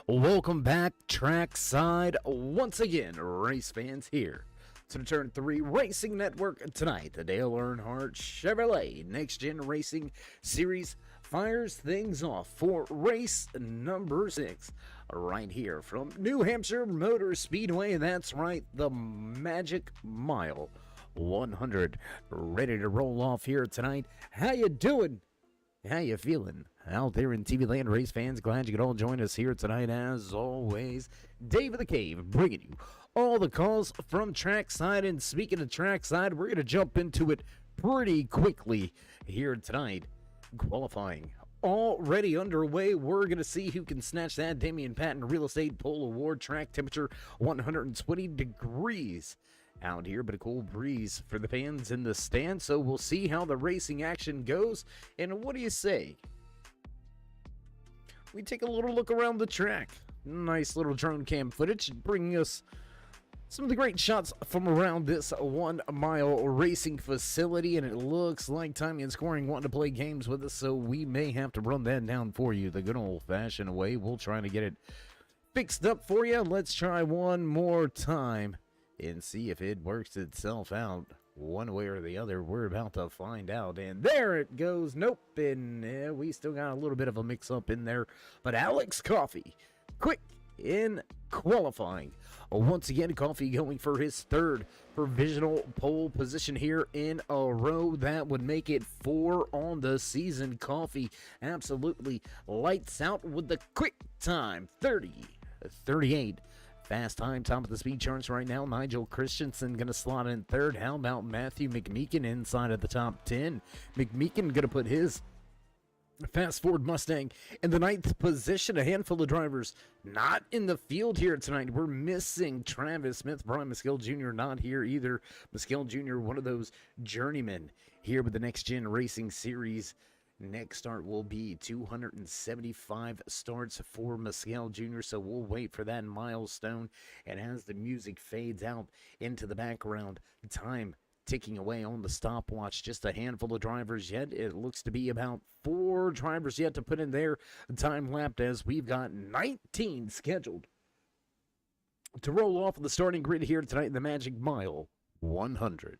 Welcome back, trackside, once again, race fans here. To the Turn 3 Racing Network tonight, the Dale Earnhardt Chevrolet NextGen Racing Series fires things off for race number 6, right here from New Hampshire Motor Speedway. That's right, the Magic Mile 100, ready to roll off here tonight. How you doing? How you feeling out there in TV land, race fans? Glad you could all join us here tonight. As always, Dave of the Cave bringing you all the calls from trackside. And speaking of trackside, we're going to jump into it pretty quickly here tonight. Qualifying already underway. We're going to see who can snatch that Damian Patton Real Estate Pole Award. Track temperature 120 degrees out here, but a cool breeze for the fans in the stand. So we'll see how the racing action goes. And what do you say we take a little look around the track? Nice little drone cam footage bringing us some of the great shots from around this 1 mile racing facility. And it looks like Timing and Scoring wanting to play games with us, so we may have to run that down for you the good old-fashioned way. We'll try to get it fixed up for you. Let's try one more time and see if it works itself out one way or the other. We're about to find out. And there it goes. Nope. And we still got a little bit of a mix-up in there. But Alex Coffey, quick in qualifying. Once again, Coffey going for his 3rd provisional pole position here in a row. That would make it 4 on the season. Coffey absolutely lights out with the quick time. 30:38. Fast time, top of the speed charts right now. Nigel Christensen going to slot in 3rd. How about Matthew McMeekin inside of the top 10? McMeekin going to put his Fast Ford Mustang in the 9th position. A handful of drivers not in the field here tonight. We're missing Travis Smith. Brian Maskill Jr. not here either. Maskill Jr., one of those journeymen here with the Next Gen Racing Series Next start will be 275 starts for Mescal Jr., so we'll wait for that milestone. And as the music fades out into the background, time ticking away on the stopwatch. Just a handful of drivers yet. It looks to be about 4 drivers yet to put in their time lapse, as we've got 19 scheduled to roll off of the starting grid here tonight in the Magic Mile 100.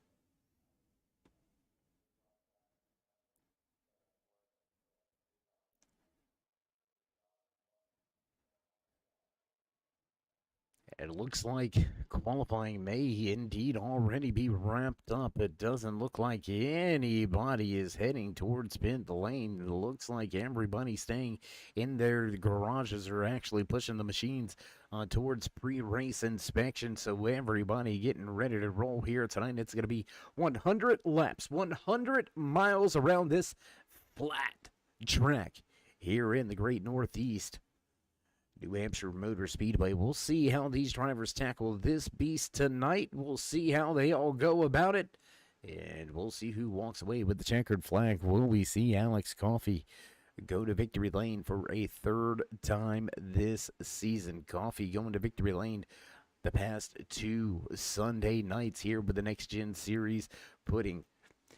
It looks like qualifying may indeed already be wrapped up. It doesn't look like anybody is heading towards pit lane. It looks like everybody staying in their garages are actually pushing the machines towards pre-race inspection. So everybody getting ready to roll here tonight. It's going to be 100 laps, 100 miles around this flat track here in the great Northeast. New Hampshire Motor Speedway. We'll see how these drivers tackle this beast tonight. We'll see how they all go about it. And we'll see who walks away with the checkered flag. Will we see Alex Coffey go to victory lane for a 3rd time this season? Coffey going to victory lane the past 2 Sunday nights here with the NextGen series, putting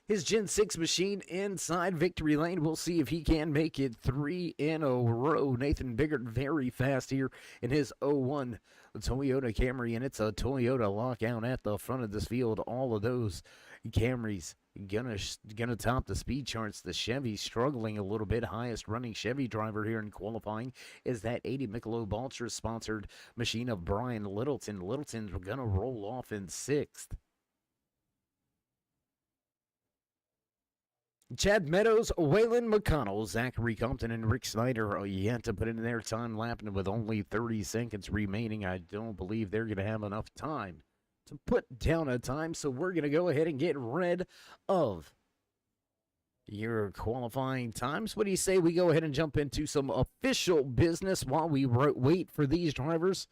his Gen 6 machine inside victory lane. We'll see if he can make it 3 in a row. Nathan Biggert very fast here in his 01 Toyota Camry, and it's a Toyota lockout at the front of this field. All of those Camrys gonna top the speed charts. The Chevy struggling a little bit. Highest running Chevy driver here in qualifying is that 80 Michelob Ultra sponsored machine of Brian Littleton. Littleton's gonna roll off in 6th. Chad Meadows, Waylon McConnell, Zachary Compton, and Rick Snyder are yet to put in their time lapping with only 30 seconds remaining. I don't believe they're going to have enough time to put down a time, so we're going to go ahead and get rid of your qualifying times. What do you say we go ahead and jump into some official business while we wait for these drivers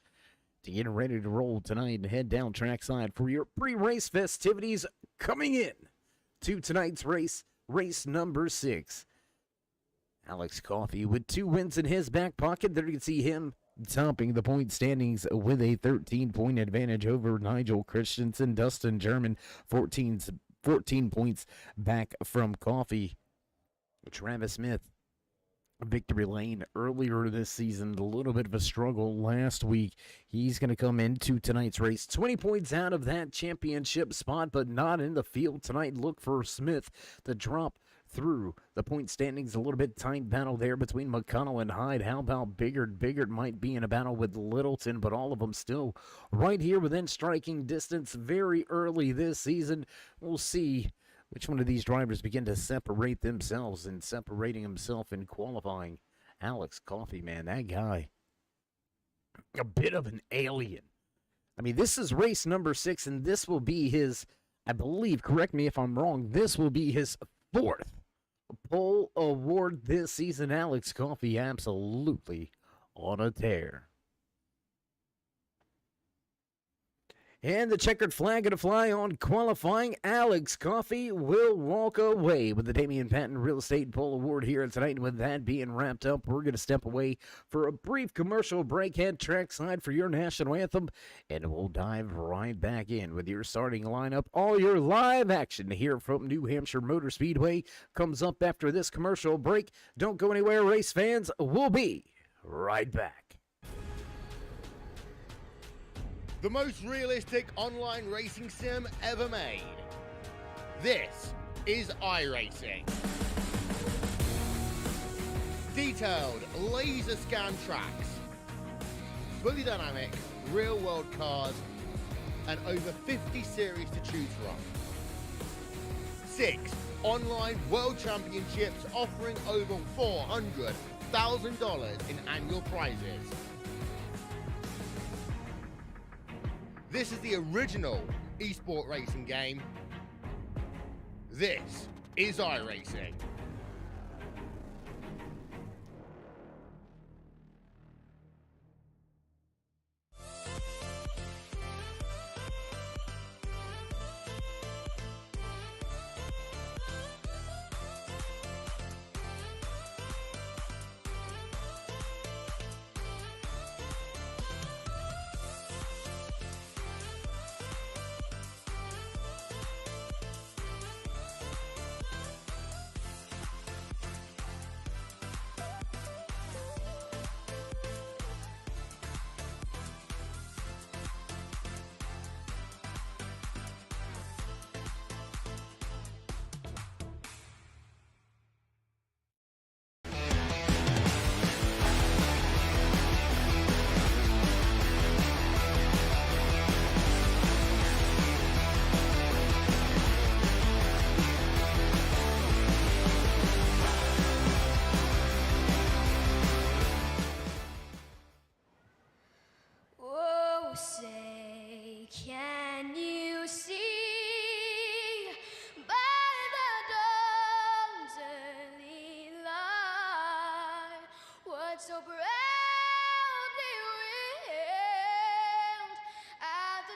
to get ready to roll tonight and head down trackside for your pre-race festivities coming in to tonight's race. Race number 6. Alex Coffey with 2 wins in his back pocket. There you can see him topping the point standings with a 13-point advantage over Nigel Christensen. Dustin German, 14 points back from Coffey. Travis Smith, victory lane earlier this season. A little bit of a struggle last week. He's going to come into tonight's race 20 points out of that championship spot, but not in the field tonight. Look for Smith to drop through the point standings. A little bit tight battle there between McConnell and Hyde. How about Biggert? Biggert might be in a battle with Littleton, but all of them still right here within striking distance very early this season. We'll see which one of these drivers begin to separate themselves, and separating himself in qualifying. Alex Coffey, man, that guy, a bit of an alien. I mean, this is race number 6, and this will be his, I believe, correct me if I'm wrong, this will be his 4th pole award this season. Alex Coffey absolutely on a tear. And the checkered flag going to fly on qualifying. Alex Coffey will walk away with the Damian Patton Real Estate Pole Award here tonight. And with that being wrapped up, we're going to step away for a brief commercial break. Head trackside for your national anthem, and we'll dive right back in with your starting lineup. All your live action here from New Hampshire Motor Speedway comes up after this commercial break. Don't go anywhere, race fans. We'll be right back. The most realistic online racing sim ever made. This is iRacing. Detailed laser scan tracks, fully dynamic, real world cars, and over 50 series to choose from. 6 online world championships offering over $400,000 in annual prizes. This is the original esport racing game. This is iRacing.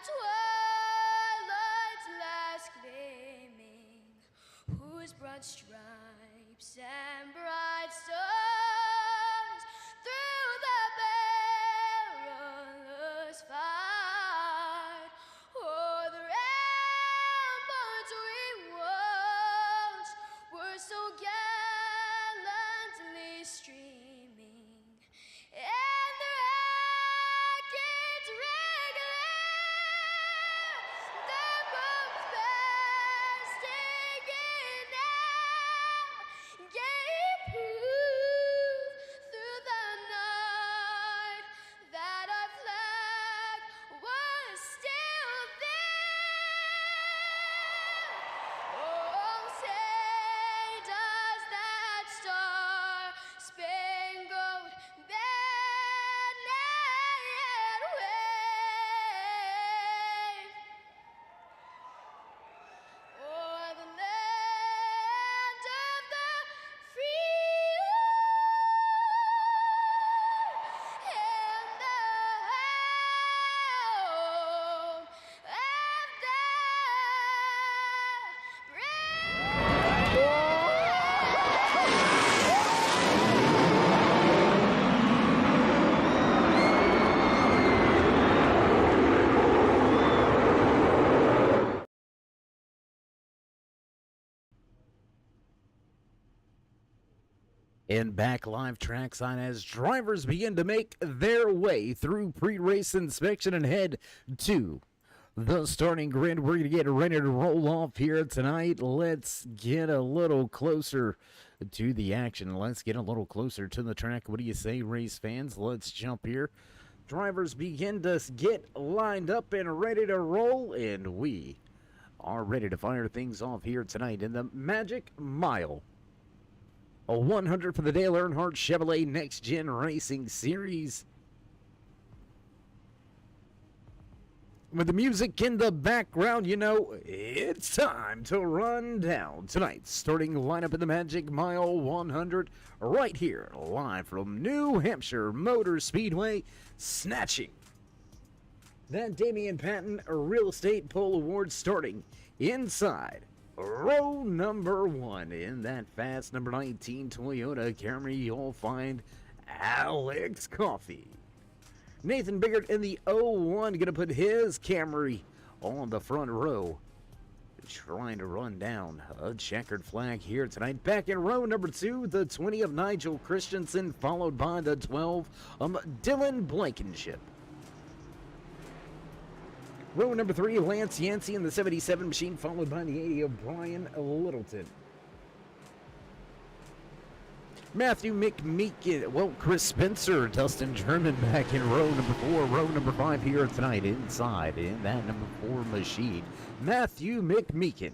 the twilight's last gleaming, whose broad stripes and bright stars through the perilous fight, o'er the ramparts we watched were so gallantly streaming, and the rockets regular, the bombs bursting in air, gave proof through the night that our flag was still there. Oh, say does that star-spangled banner yet wave o'er the land of the free and the home of the And back live trackside as drivers begin to make their way through pre-race inspection and head to the starting grid. We're going to get ready to roll off here tonight. Let's get a little closer to the action. Let's get a little closer to the track. What do you say, race fans? Let's jump here. Drivers begin to get lined up and ready to roll, and we are ready to fire things off here tonight in the Magic Mile. A 100 for the Dale Earnhardt Chevrolet NextGen Racing Series. With the music in the background, you know, it's time to run down tonight's starting lineup in the Magic Mile 100 right here, live from New Hampshire Motor Speedway, snatching that Damian Patton Real Estate Pole Award starting inside row number 1 in that fast number 19 Toyota Camry. You'll find Alex Coffey. Nathan Biggert in the 01 gonna put his Camry on the front row, trying to run down a checkered flag here tonight. Back in row number 2, the 20 of Nigel Christensen, followed by the 12 of Dylan Blankenship. Row number 3, Lance Yancey in the 77 machine, followed by the 80 of Brian Littleton. Matthew McMeekin, well, Chris Spencer, Dustin German back in row number 4. Row number 5 here tonight inside in that number 4 machine, Matthew McMeekin.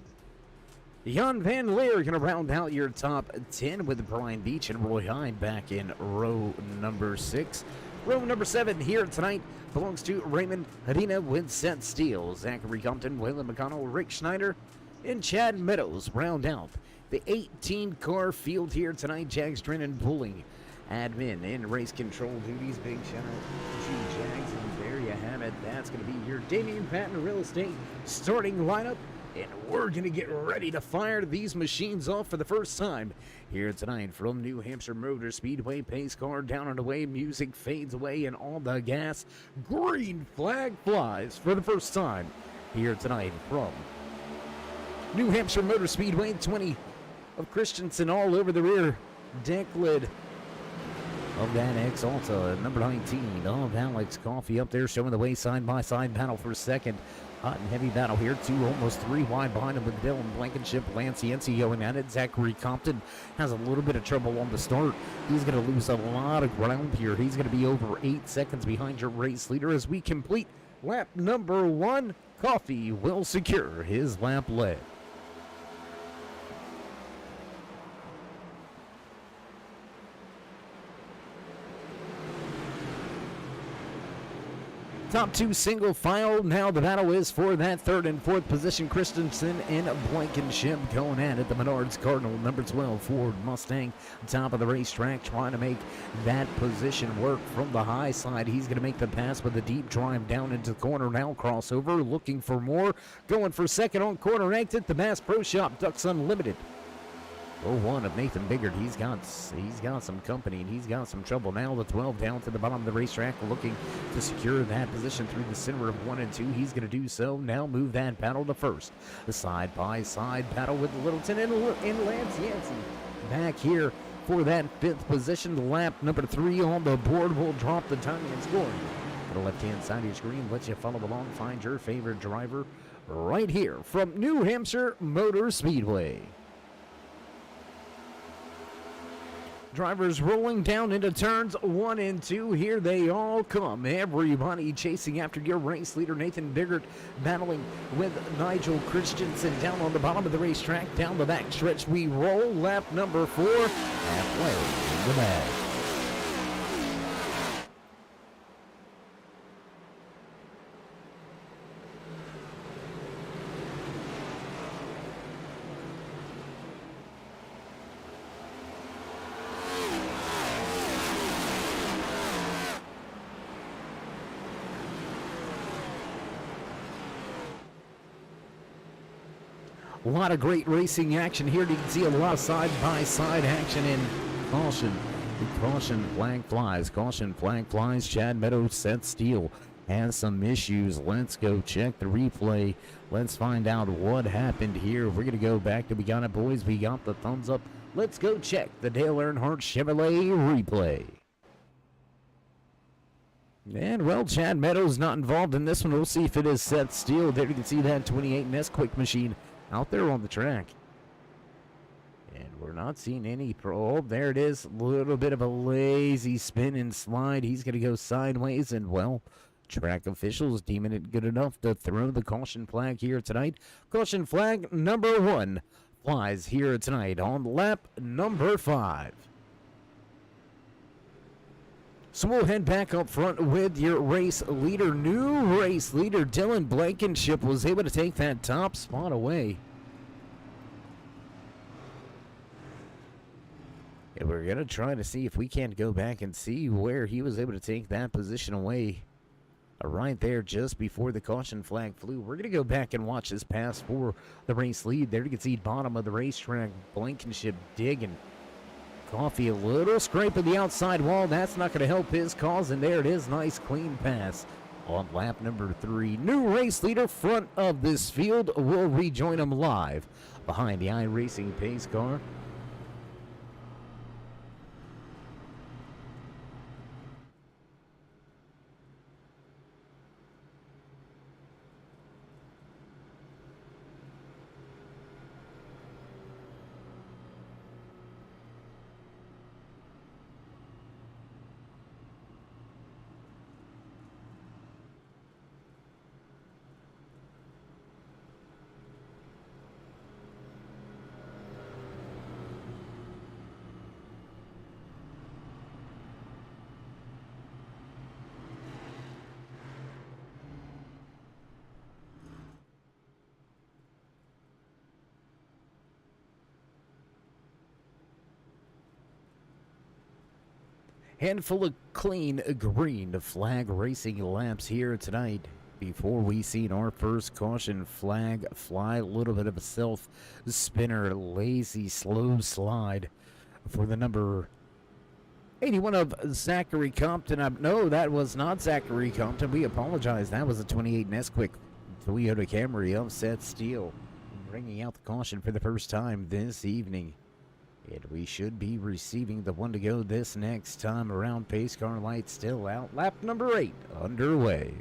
Jan Van Leer going to round out your top 10 with Brian Beach and Roy Hine back in row number 6. Row number 7 here tonight belongs to Raymond Hadina with Seth Steele, Zachary Compton, Waylon McConnell, Rick Schneider, and Chad Meadows round out the 18-car field here tonight. Jags Drennan pulling admin and race control duties. Big shout out to Jags, and there you have it. That's going to be your Damian Patton Real Estate starting lineup, and we're going to get ready to fire these machines off for the first time here tonight from New Hampshire Motor Speedway. Pace car down and away, music fades away, and all the gas. Green flag flies for the first time here tonight from New Hampshire Motor Speedway. 20 of Christensen all over the rear deck lid of that X-Alta. Number 19 of Alex Coffey up there showing the way, side-by-side battle for second. Hot and heavy battle here, 2, almost 3 wide behind him with Dylan Blankenship. Lance Yancey going at it. Zachary Compton has a little bit of trouble on the start. He's going to lose a lot of ground here. He's going to be over 8 seconds behind your race leader as we complete lap number 1. Coffey will secure his lap lead. Top two single file. Now the battle is for that third and fourth position. Christensen and Blankenship going at it. The Menards Cardinal, number 12, Ford Mustang, top of the racetrack, trying to make that position work from the high side. He's going to make the pass with a deep drive down into the corner. Now crossover, looking for more. Going for second on corner exit. The Bass Pro Shop, Ducks Unlimited. One of Nathan Biggert. He's got some company and he's got some trouble. Now the 12 down to the bottom of the racetrack, looking to secure that position through the center of 1 and 2. He's going to do so. Now move that battle to first. The side by side battle with Littleton and Lance Yancey back here for that fifth position. Lap number 3 on the board will drop the timing and scoring. To the left-hand side of your screen, let you follow along. Find your favorite driver right here from New Hampshire Motor Speedway. Drivers rolling down into turns 1 and 2. Here they all come. Everybody chasing after your race leader, Nathan Biggert, battling with Nigel Christensen down on the bottom of the racetrack. Down the back stretch we roll. Lap number 4. Halfway in the bag. A lot of great racing action here. You can see a lot of side-by-side action in caution. Caution flag flies. Caution flag flies. Chad Meadows set steel. Has some issues. Let's go check the replay. Let's find out what happened here. We're going to go back to We Got It Boys. We got the thumbs up. Let's go check the Dale Earnhardt Chevrolet replay. And, well, Chad Meadows not involved in this one. We'll see if it is set steel. There you can see that 28 Nesquik machine out there on the track. And we're not seeing any probe. There it is. A little bit of a lazy spin and slide. He's going to go sideways. And, well, track officials deeming it good enough to throw the caution flag here tonight. Caution flag number 1 flies here tonight on lap number 5. So we'll head back up front with your race leader. New race leader Dylan Blankenship was able to take that top spot away. And we're going to try to see if we can't go back and see where he was able to take that position away. Right there just before the caution flag flew. We're going to go back and watch this pass for the race lead. There you can see bottom of the racetrack. Blankenship digging. Coffee, a little scrape of the outside wall. That's not going to help his cause. And there it is. Nice, clean pass on lap number 3. New race leader front of this field. Will rejoin him live behind the iRacing pace car. Handful of clean green flag racing laps here tonight before we see our first caution flag fly. A little bit of a self spinner, lazy slow slide for the number 81 of Zachary Compton. No, that was not Zachary Compton. We apologize. That was a 28 Nesquik Toyota Camry of set steel, bringing out the caution for the first time this evening. And we should be receiving the one to go this next time around. Pace car light still out. Lap number 8 underway.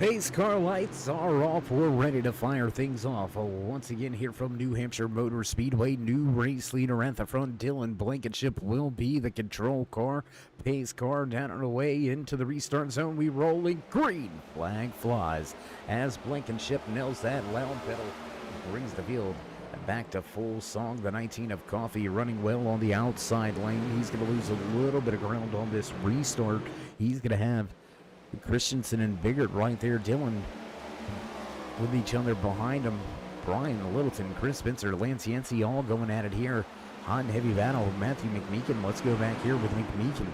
Pace car lights are off. We're ready to fire things off. Once again, here from New Hampshire Motor Speedway, new race leader at the front. Dylan Blankenship will be the control car. Pace car down and away into the restart zone. We rolling. Green flag flies as Blankenship nails that loud pedal. Brings the field back to full song. The 19 of Coffee running well on the outside lane. He's going to lose a little bit of ground on this restart. He's going to have Christensen and Biggert right there. Dylan with each other behind him. Brian Littleton, Chris Spencer, Lance Yancey all going at it here. Hot and heavy battle. Matthew McMeekin. Let's go back here with McMeekin.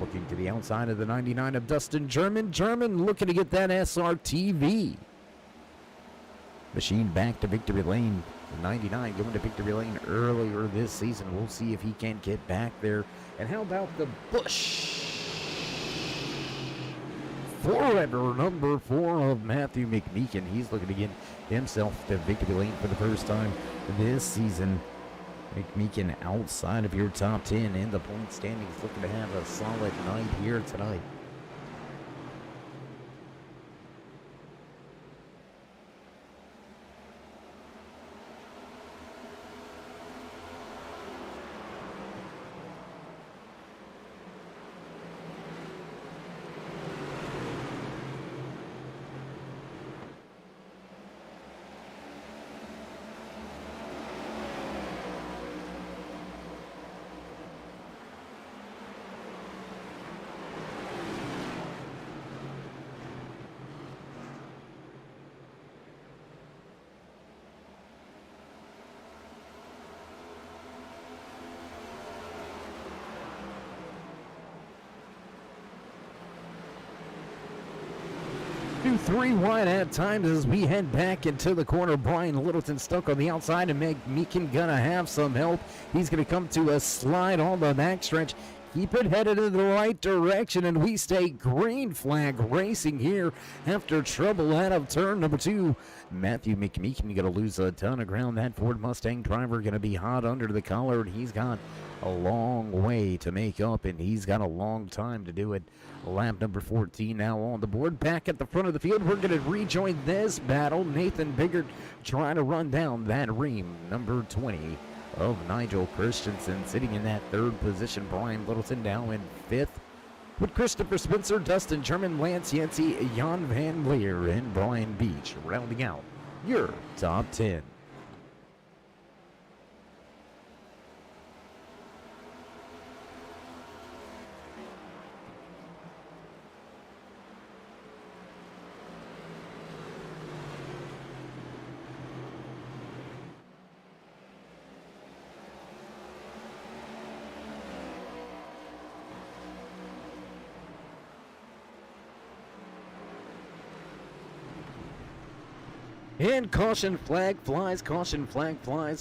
Looking to the outside of the 99 of Dustin German. German looking to get that SRTV. Machine back to victory lane. 99 going to victory lane earlier this season. We'll see if he can get back there. And how about the Busch? Forever number 4 of Matthew McMeekin. He's looking to get himself to victory lane for the first time this season. McMeekin outside of your top 10 in the point standings, looking to have a solid night here tonight. Two, 3 wide at times as we head back into the corner. Brian Littleton stuck on the outside, and McMeekin gonna have some help. He's gonna come to a slide on the backstretch. Keep it headed in the right direction, and we stay green flag racing here after trouble out of turn number 2. Matthew McMeekin gonna lose a ton of ground. That Ford Mustang driver gonna be hot under the collar, and he's got a long way to make up, and he's got a long time to do it. Lap number 14 now on the board. Back at the front of the field, we're going to rejoin this battle. Nathan Biggert trying to run down that ream. Number 20 of Nigel Christensen sitting in that 3rd position. Brian Littleton now in 5th. With Christopher Spencer, Dustin German, Lance Yancey, Jan Van Leer, and Brian Beach rounding out your top 10. And caution flag flies,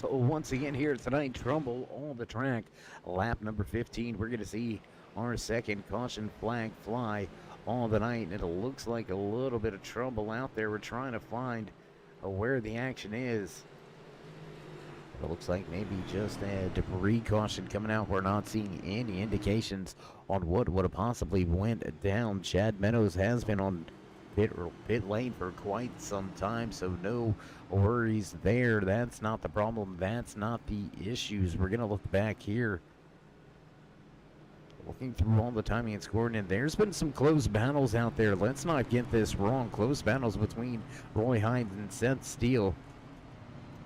once again here tonight. Trouble on the track. Lap number 15, we're going to see our second caution flag fly on the night. And it looks like a little bit of trouble out there. We're trying to find where the action is. It looks like maybe just a debris caution coming out. We're not seeing any indications on what would have possibly went down. Chad Meadows has been on pit lane for quite some time, so no worries there. That's not the problem. That's not the issues. We're going to look back here. Looking through all the timing and scoring, and there's been some close battles out there. Let's not get this wrong. Close battles between Roy Hines and Seth Steele.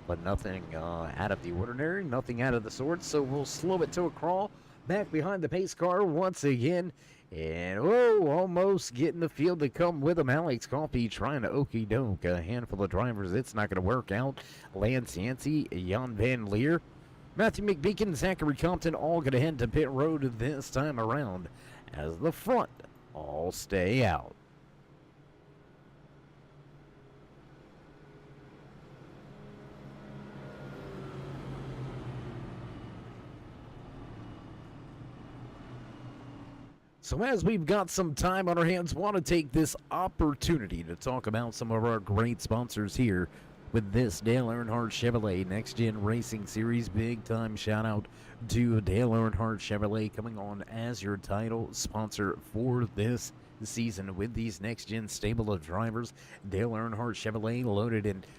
But nothing out of the ordinary, nothing out of the sort, so we'll slow it to a crawl. Back behind the pace car once again. And, almost getting the field to come with him. Alex Coffey trying to okey doke a handful of drivers. It's not going to work out. Lance Yancey, Jan Van Leer, Matthew McMeekin, Zachary Compton all going to head to pit road this time around as the front all stay out. So as we've got some time on our hands, want to take this opportunity to talk about some of our great sponsors here with this Dale Earnhardt Chevrolet Next Gen Racing Series. Big time shout out to Dale Earnhardt Chevrolet coming on as your title sponsor for this season with these next-gen stable of drivers. Dale Earnhardt Chevrolet,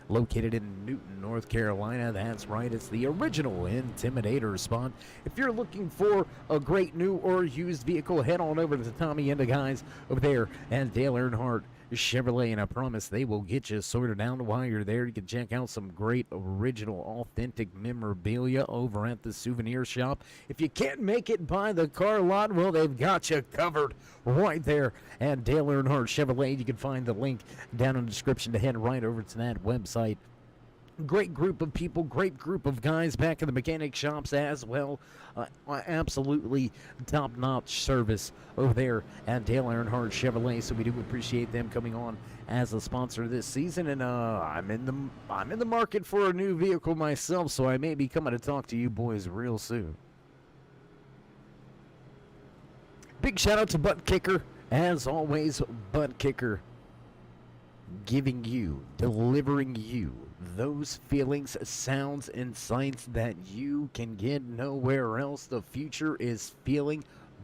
located in Newton, North Carolina. That's right, it's the original Intimidator spot. If you're looking for a great new or used vehicle, head on over to the Tommy and the guys over there at Dale Earnhardt Chevrolet, and I promise they will get you sorted out. While you're there, you can check out some great original authentic memorabilia over at the souvenir shop. If you can't make it by the car lot, well, they've got you covered right there at Dale Earnhardt Chevrolet. You can find the link down in the description to head right over to that website. Great group of people, great group of guys back in the mechanic shops as well. Absolutely top-notch service over there at Dale Earnhardt Chevrolet. So we do appreciate them coming on as a sponsor this season. And I'm in the market for a new vehicle myself, so I may be coming to talk to you boys real soon. Big shout out to Butt Kicker, as always. Butt Kicker, delivering you those feelings, sounds, and sights that you can get nowhere else. The future is feeling.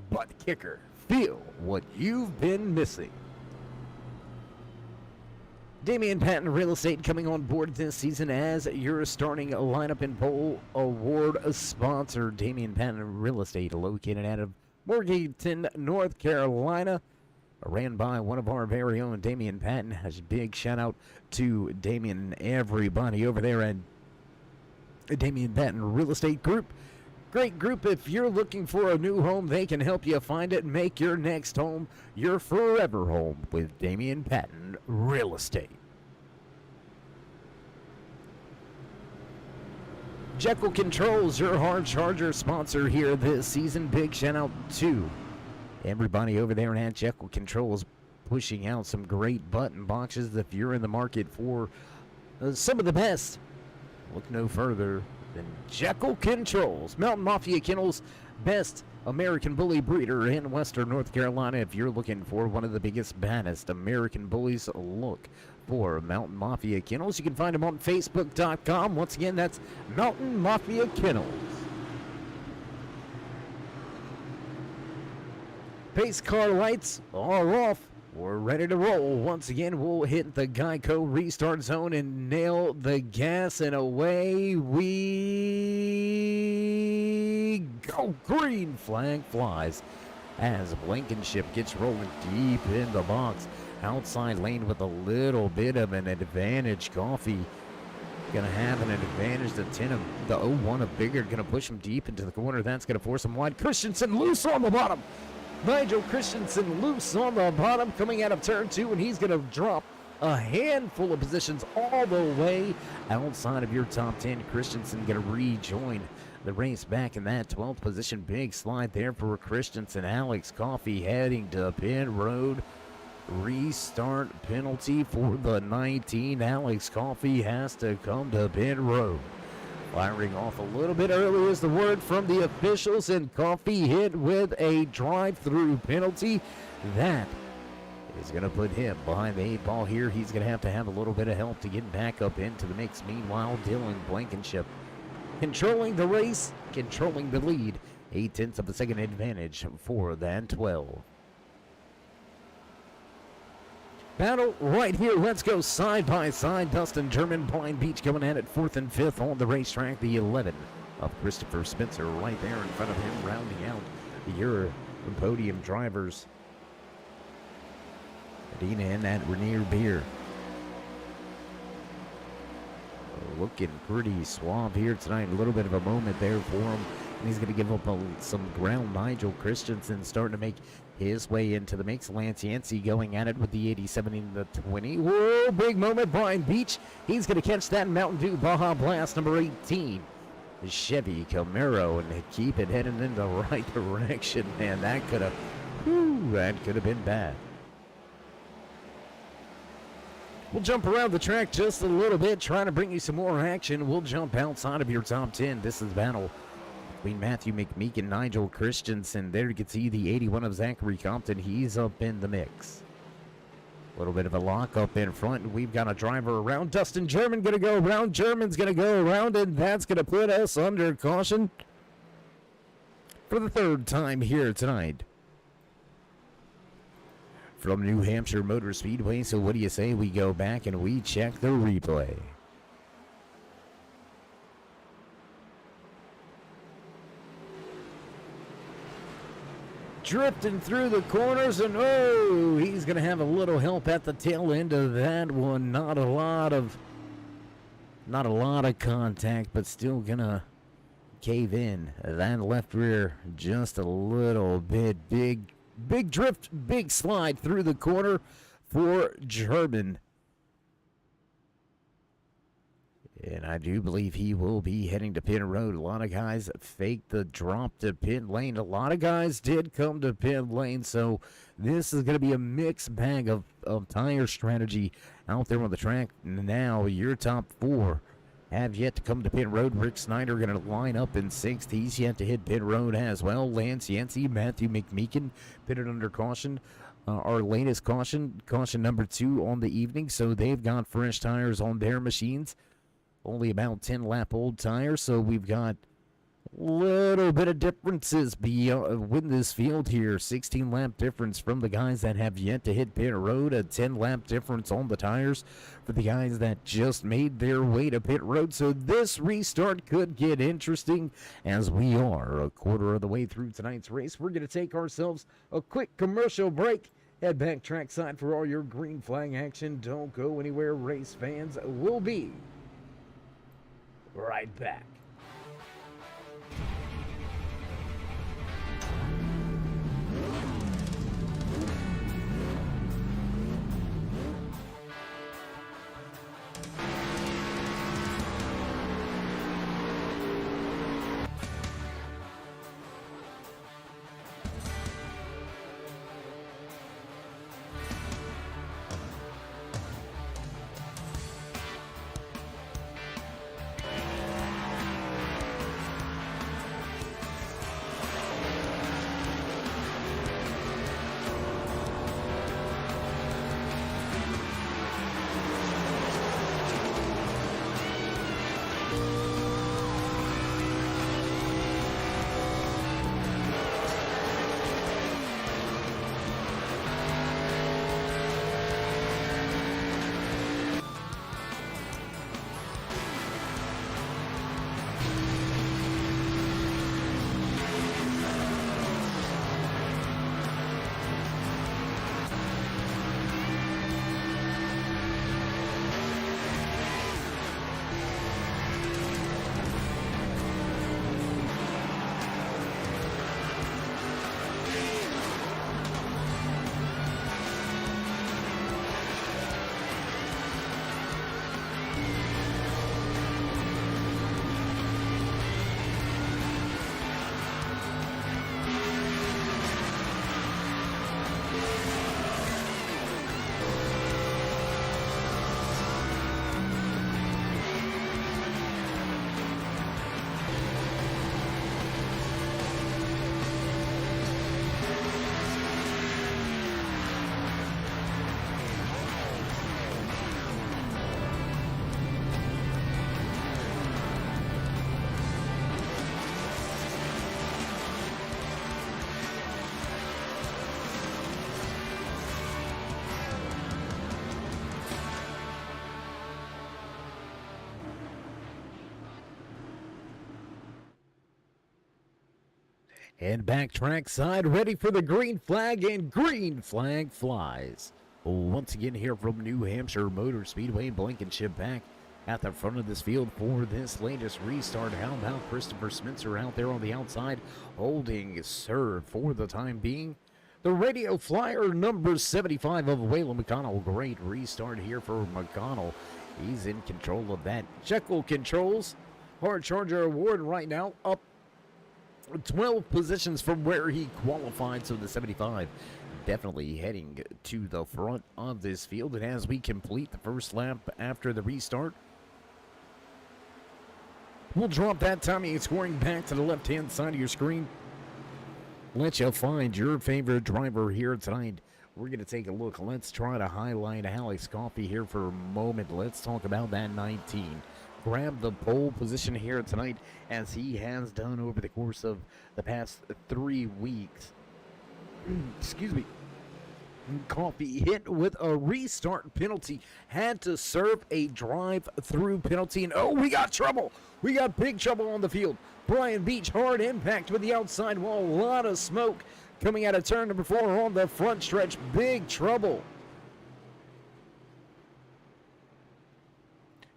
Butt Kicker, feel what you've been missing. Damian Patton Real Estate coming on board this season as your starting lineup and poll award sponsor. Damian Patton Real Estate, located out of Morganton, North Carolina. Ran by one of our very own, Damian Patton. A big shout out to Damian and everybody over there at Damian Patton Real Estate Group. Great group. If you're looking for a new home, they can help you find it and make your next home your forever home with Damian Patton Real Estate. Jekyll Controls, your hard charger sponsor here this season. Big shout out to everybody over there at Jekyll Controls, pushing out some great button boxes. If you're in the market for some of the best, look no further than Jekyll Controls. Mountain Mafia Kennels, best American bully breeder in Western North Carolina. If you're looking for one of the biggest, baddest American bullies, look for Mountain Mafia Kennels. You can find them on Facebook.com. Once again, that's Mountain Mafia Kennels. Pace car lights are off. We're ready to roll. Once again, we'll hit the Geico restart zone and nail the gas, and away we go. Green flag flies as Blankenship gets rolling deep in the box. Outside lane with a little bit of an advantage. Coffee going to have an advantage. The 01 of Bigger going to push him deep into the corner. That's going to force him wide. Christensen loose on the bottom. Nigel Christensen loose on the bottom coming out of turn 2, and he's going to drop a handful of positions all the way outside of your top 10. Christensen going to rejoin the race back in that 12th position. Big slide there for Christensen. Alex Coffey heading to pit road. Restart penalty for the 19. Alex Coffey has to come to pit road. Firing off a little bit early is the word from the officials, and Coffey hit with a drive-through penalty. That is going to put him behind the 8 ball here. He's going to have a little bit of help to get back up into the mix. Meanwhile, Dylan Blankenship controlling the race, controlling the lead. 0.8 of a second advantage for that 12. Battle right here. Let's go side by side. Dustin German, Blind Beach going at it 4th and 5th on the racetrack. The 11 of Christopher Spencer right there in front of him, rounding out your podium drivers. Medina and that Rainier Beer. Looking pretty suave here tonight. A little bit of a moment there for him. And he's going to give up some ground. Nigel Christensen starting to make his way into the mix. Lance Yancey going at it with the 87 in the 20. Whoa, big moment. Brian Beach. He's going to catch that Mountain Dew Baja Blast number 18. The Chevy Camaro, and keep it heading in the right direction. Man, that could have been bad. We'll jump around the track just a little bit, trying to bring you some more action. We'll jump outside of your top 10. This is battle between Matthew McMeek and Nigel Christensen. There you can see the 81 of Zachary Compton. He's up in the mix. A little bit of a lock up in front. We've got a driver around. Dustin German going to go around. German's going to go around, and that's going to put us under caution for the 3rd time here tonight. from New Hampshire Motor Speedway. So what do you say we go back and we check the replay? Drifting through the corners, and oh, he's going to have a little help at the tail end of that one. Not a lot of contact, but still going to cave in. That left rear just a little bit. Big drift, big slide through the corner for German. And I do believe he will be heading to pit road. A lot of guys faked the drop to pit lane. A lot of guys did come to pit lane. So this is going to be a mixed bag of tire strategy out there on the track. Now your top four have yet to come to pit road. Rick Snyder going to line up in sixth. He's yet to hit pit road as well. Lance Yancey, Matthew McMeekin pitted under caution. Our latest caution number 2 on the evening. So they've got fresh tires on their machines. Only about 10 lap old tires, so we've got a little bit of differences with this field here. 16 lap difference from the guys that have yet to hit pit road, a 10 lap difference on the tires for the guys that just made their way to pit road. So this restart could get interesting as we are a quarter of the way through tonight's race. We're going to take ourselves a quick commercial break. Head back trackside for all your green flag action. Don't go anywhere, race fans. We'll be right back. And back trackside, ready for the green flag, and green flag flies. Once again here from New Hampshire Motor Speedway, Blankenship back at the front of this field for this latest restart. How about Christopher Spencer out there on the outside, holding serve for the time being? The radio flyer number 75 of Waylon McConnell. Great restart here for McConnell. He's in control of that. Jekyll Controls Hard Charger Award right now up 12 positions from where he qualified. So the 75 definitely heading to the front of this field. And as we complete the first lap after the restart, we'll drop that timing and scoring back to the left-hand side of your screen. Let you find your favorite driver here tonight. We're going to take a look. Let's try to highlight Alex Coffey here for a moment. Let's talk about that 19. Grab the pole position here tonight, as he has done over the course of the past 3 weeks. Excuse me. Coffee hit with a restart penalty. Had to serve a drive-through penalty. And oh, we got trouble. We got big trouble on the field. Brian Beach, hard impact with the outside wall. A lot of smoke coming out of turn number 4 on the front stretch. Big trouble.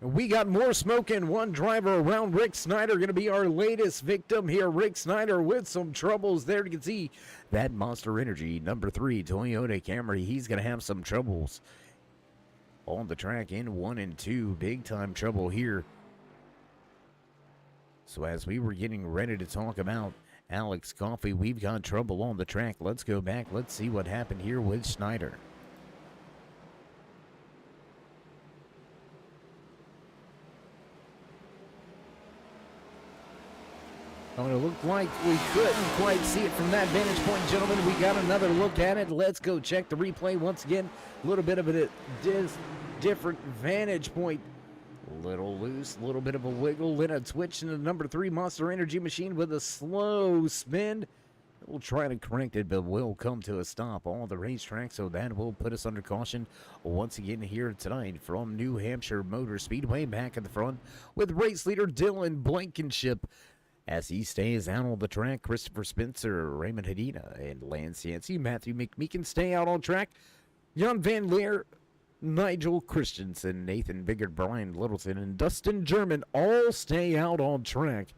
We got more smoke and one driver around. Rick Snyder going to be our latest victim here. Rick Snyder with some troubles there. You can see that Monster Energy number 3 Toyota Camry. He's going to have some troubles on the track in 1 and 2. Big time trouble here. So as we were getting ready to talk about Alex Coffey, we've got trouble on the track. Let's go back. Let's see what happened here with Snyder. Oh, it looked like we couldn't quite see it from that vantage point, gentlemen. We got another look at it. Let's go check the replay once again. A little bit of a different vantage point. A little loose, a little bit of a wiggle, then a twitch in the number 3 Monster Energy machine with a slow spin. We'll try to correct it, but we'll come to a stop on the racetrack, so that will put us under caution once again here tonight from New Hampshire Motor Speedway. Back at the front with race leader Dylan Blankenship. As he stays out on the track, Christopher Spencer, Raymond Hadina, and Lance Yancey, Matthew McMeekin stay out on track. Jan Van Leer, Nigel Christensen, Nathan Biggert, Brian Littleton, and Dustin German all stay out on track.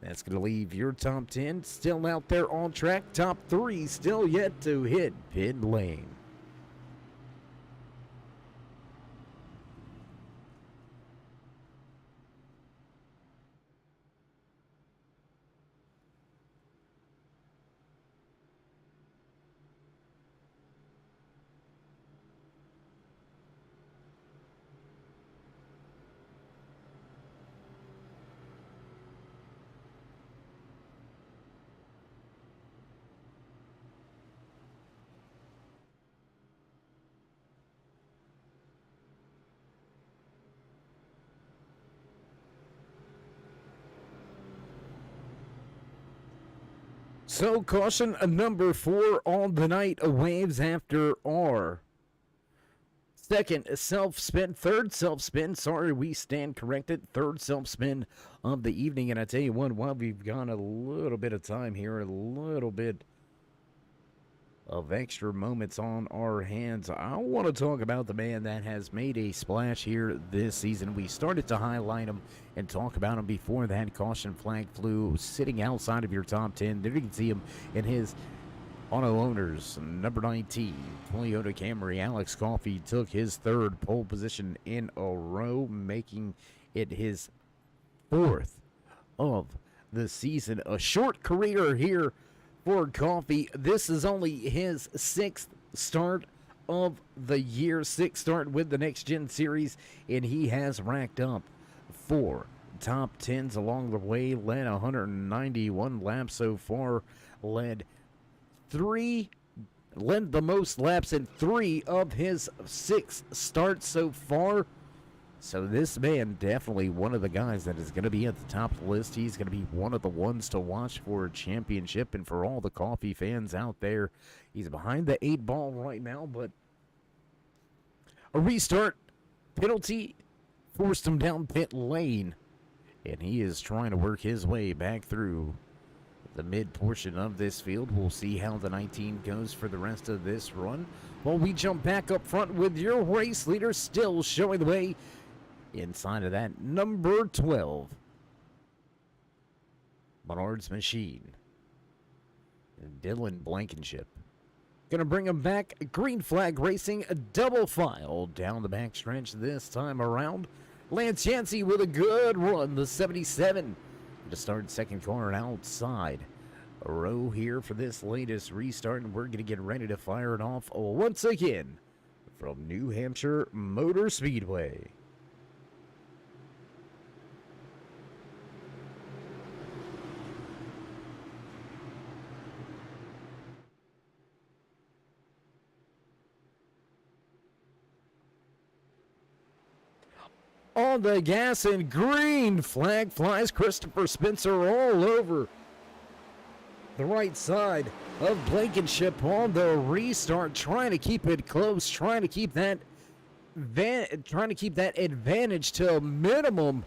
That's going to leave your top 10 still out there on track. Top 3 still yet to hit pit lane. So caution number 4 on the night waves after R. Second self-spin, third self-spin. Sorry, we stand corrected. Third self-spin of the evening. And I tell you what, while we've got a little bit of time here, a little bit of extra moments on our hands, I want to talk about the man that has made a splash here this season. We started to highlight him and talk about him before that caution flag flew, sitting outside of your top 10. There you can see him in his Auto Owners number 19 Toyota Camry. Alex Coffey took his 3rd pole position in a row, making it his 4th of the season. A short career here for Coffey. This is only his 6th start of the year, 6th start with the NextGen series, and he has racked up 4 top 10s along the way, led 191 laps so far, led the most laps in 3 of his 6 starts so far. So this man, definitely one of the guys that is going to be at the top of the list. He's going to be one of the ones to watch for a championship. And for all the Coffey fans out there, he's behind the 8 ball right now. But a restart penalty forced him down pit lane. And he is trying to work his way back through the mid portion of this field. We'll see how the 19 goes for the rest of this run. Well, we jump back up front with your race leader still showing the way. Inside of that, number 12, Menard's Machine, Dylan Blankenship. Gonna bring him back. Green flag racing, a double file down the backstretch this time around. Lance Yancey with a good run, the 77 to start second car outside. A row here for this latest restart, and we're gonna get ready to fire it off once again from New Hampshire Motor Speedway. On the gas and green flag flies. Christopher Spencer all over the right side of Blankenship on the restart, trying to keep it close, trying to keep that advantage to a minimum.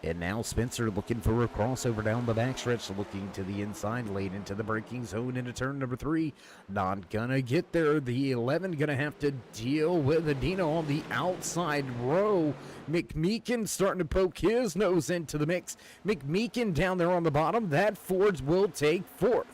And now Spencer looking for a crossover down the backstretch, looking to the inside lane into the braking zone into turn number 3. Not gonna get there. The 11 gonna have to deal with Adina on the outside row. McMeekin starting to poke his nose into the mix. McMeekin down there on the bottom. That Ford will take 4th.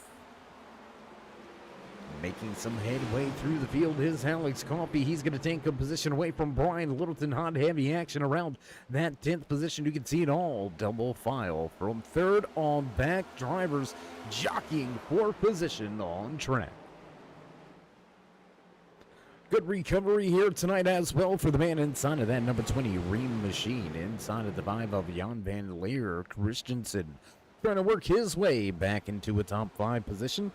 Making some headway through the field is Alex Coffey. He's going to take a position away from Brian Littleton. Hot heavy action around that 10th position. You can see it all double file from 3rd on back. Drivers jockeying for position on track. Good recovery here tonight as well for the man inside of that number 20 Ream machine. Inside of the 5 of Jan Van Leer Christensen. Trying to work his way back into a top 5 position.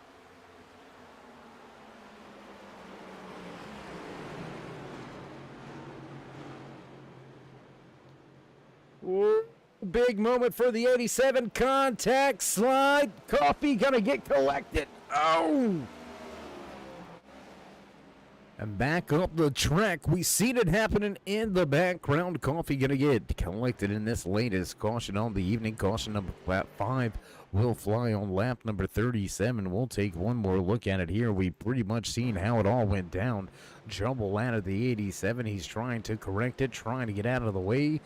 Big moment for the 87. Contact slide. Coffee gonna get collected. Oh! And back up the track. We seen it happening in the background. Coffee gonna get collected in this latest caution on the evening. Caution number 5 will fly on lap number 37. We'll take one more look at it here. We pretty much seen how it all went down. Trouble out of the 87. He's trying to correct it, trying to get out of the way.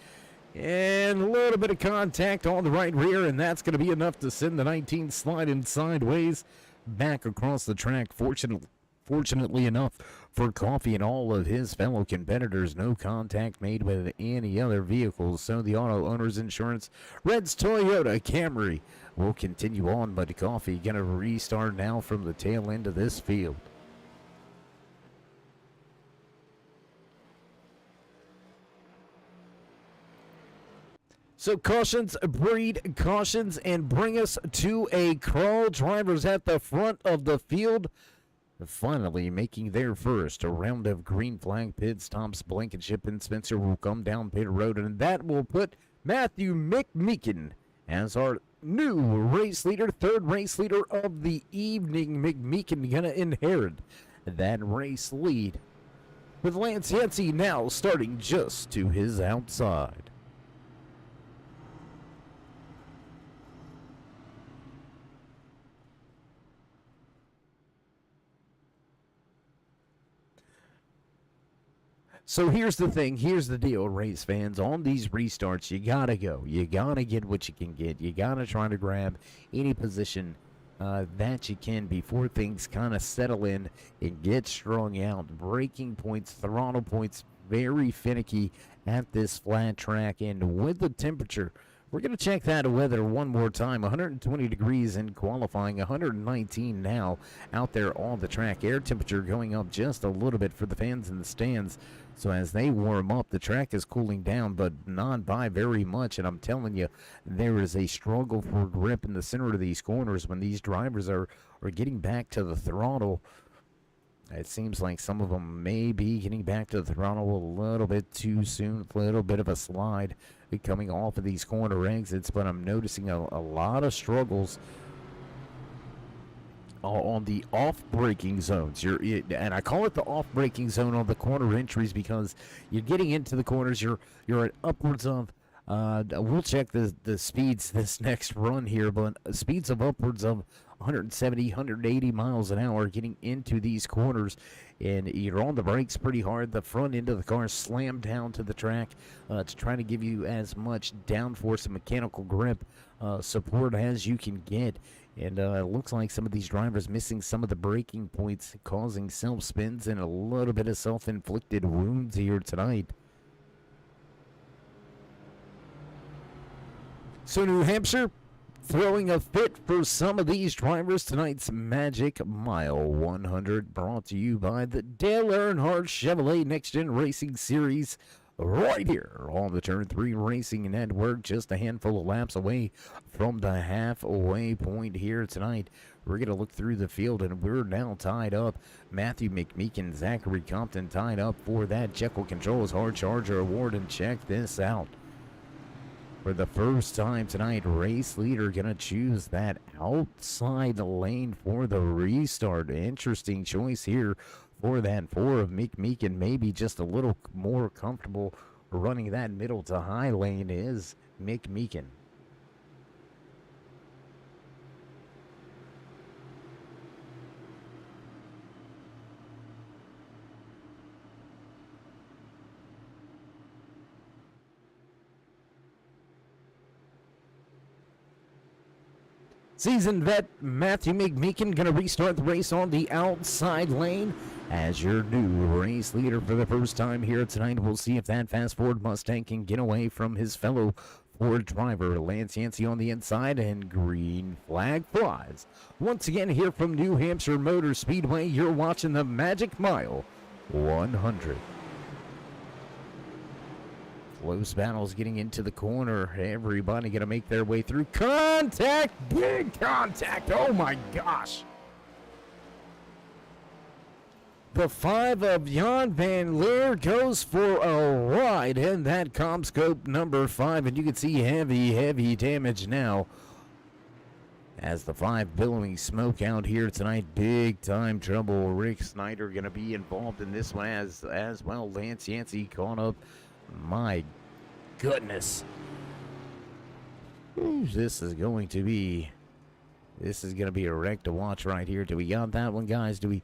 And a little bit of contact on the right rear, and that's going to be enough to send the 19 sliding sideways back across the track. Fortunately enough for Coffee and all of his fellow competitors, no contact made with any other vehicles. So the auto owner's insurance, Red's Toyota Camry, will continue on, but Coffee going to restart now from the tail end of this field. So cautions breed cautions and bring us to a crawl. Drivers at the front of the field finally making their first round of green flag pit stops. Blankenship and Spencer will come down pit road, and that will put Matthew McMeekin as our new race leader, 3rd race leader of the evening. McMeekin gonna inherit that race lead with Lance Yancey now starting just to his outside. So here's the thing, here's the deal, race fans. On these restarts, you gotta go. You gotta get what you can get. You gotta try to grab any position that you can before things kind of settle in and get strung out. Braking points, throttle points, very finicky at this flat track. And with the temperature, we're going to check that weather one more time. 120 degrees in qualifying, 119 now out there on the track. Air temperature going up just a little bit for the fans in the stands. So as they warm up, the track is cooling down, but not by very much. And I'm telling you, there is a struggle for grip in the center of these corners when these drivers are getting back to the throttle. It seems like some of them may be getting back to the throttle a little bit too soon, a little bit of a slide coming off of these corner exits, but I'm noticing a lot of struggles on the off-braking zones. And I call it the off-braking zone on the corner entries because you're getting into the corners, you're at upwards of, we'll check the speeds this next run here, but speeds of upwards of 170, 180 miles an hour getting into these corners, and you're on the brakes pretty hard. The front end of the car slammed down to the track to try to give you as much downforce and mechanical grip support as you can get. And it looks like some of these drivers missing some of the braking points, causing self-spins and a little bit of self-inflicted wounds here tonight. So New Hampshire throwing a fit for some of these drivers. Tonight's Magic Mile 100 brought to you by the Dale Earnhardt Chevrolet NextGen Racing Series, right here on the Turn 3 Racing Network, just a handful of laps away from the halfway point here tonight. We're going to look through the field, and we're now tied up. Matthew McMeekin, Zachary Compton tied up for that Jekyll Controls Hard Charger Award, and check this out. For the first time tonight, race leader gonna choose that outside lane for the restart. Interesting choice here for that 4 of Mick Meekin. Maybe just a little more comfortable running that middle to high lane is Mick Meekin. Seasoned vet Matthew McMeekin going to restart the race on the outside lane as your new race leader for the first time here tonight. We'll see if that fast Ford Mustang can get away from his fellow Ford driver Lance Yancey on the inside, and green flag flies. Once again here from New Hampshire Motor Speedway, you're watching the Magic Mile 100. Close battles getting into the corner. Everybody going to make their way through. Contact! Big contact! Oh my gosh! The 5 of Jan Van Leer goes for a ride in that Comscope number 5. And you can see heavy damage now. As the 5 billowing smoke out here tonight. Big time trouble. Rick Snyder going to be involved in this one as well. Lance Yancey caught up. My goodness. Ooh, this is going to be a wreck to watch right here. Do we got that one, guys? Do we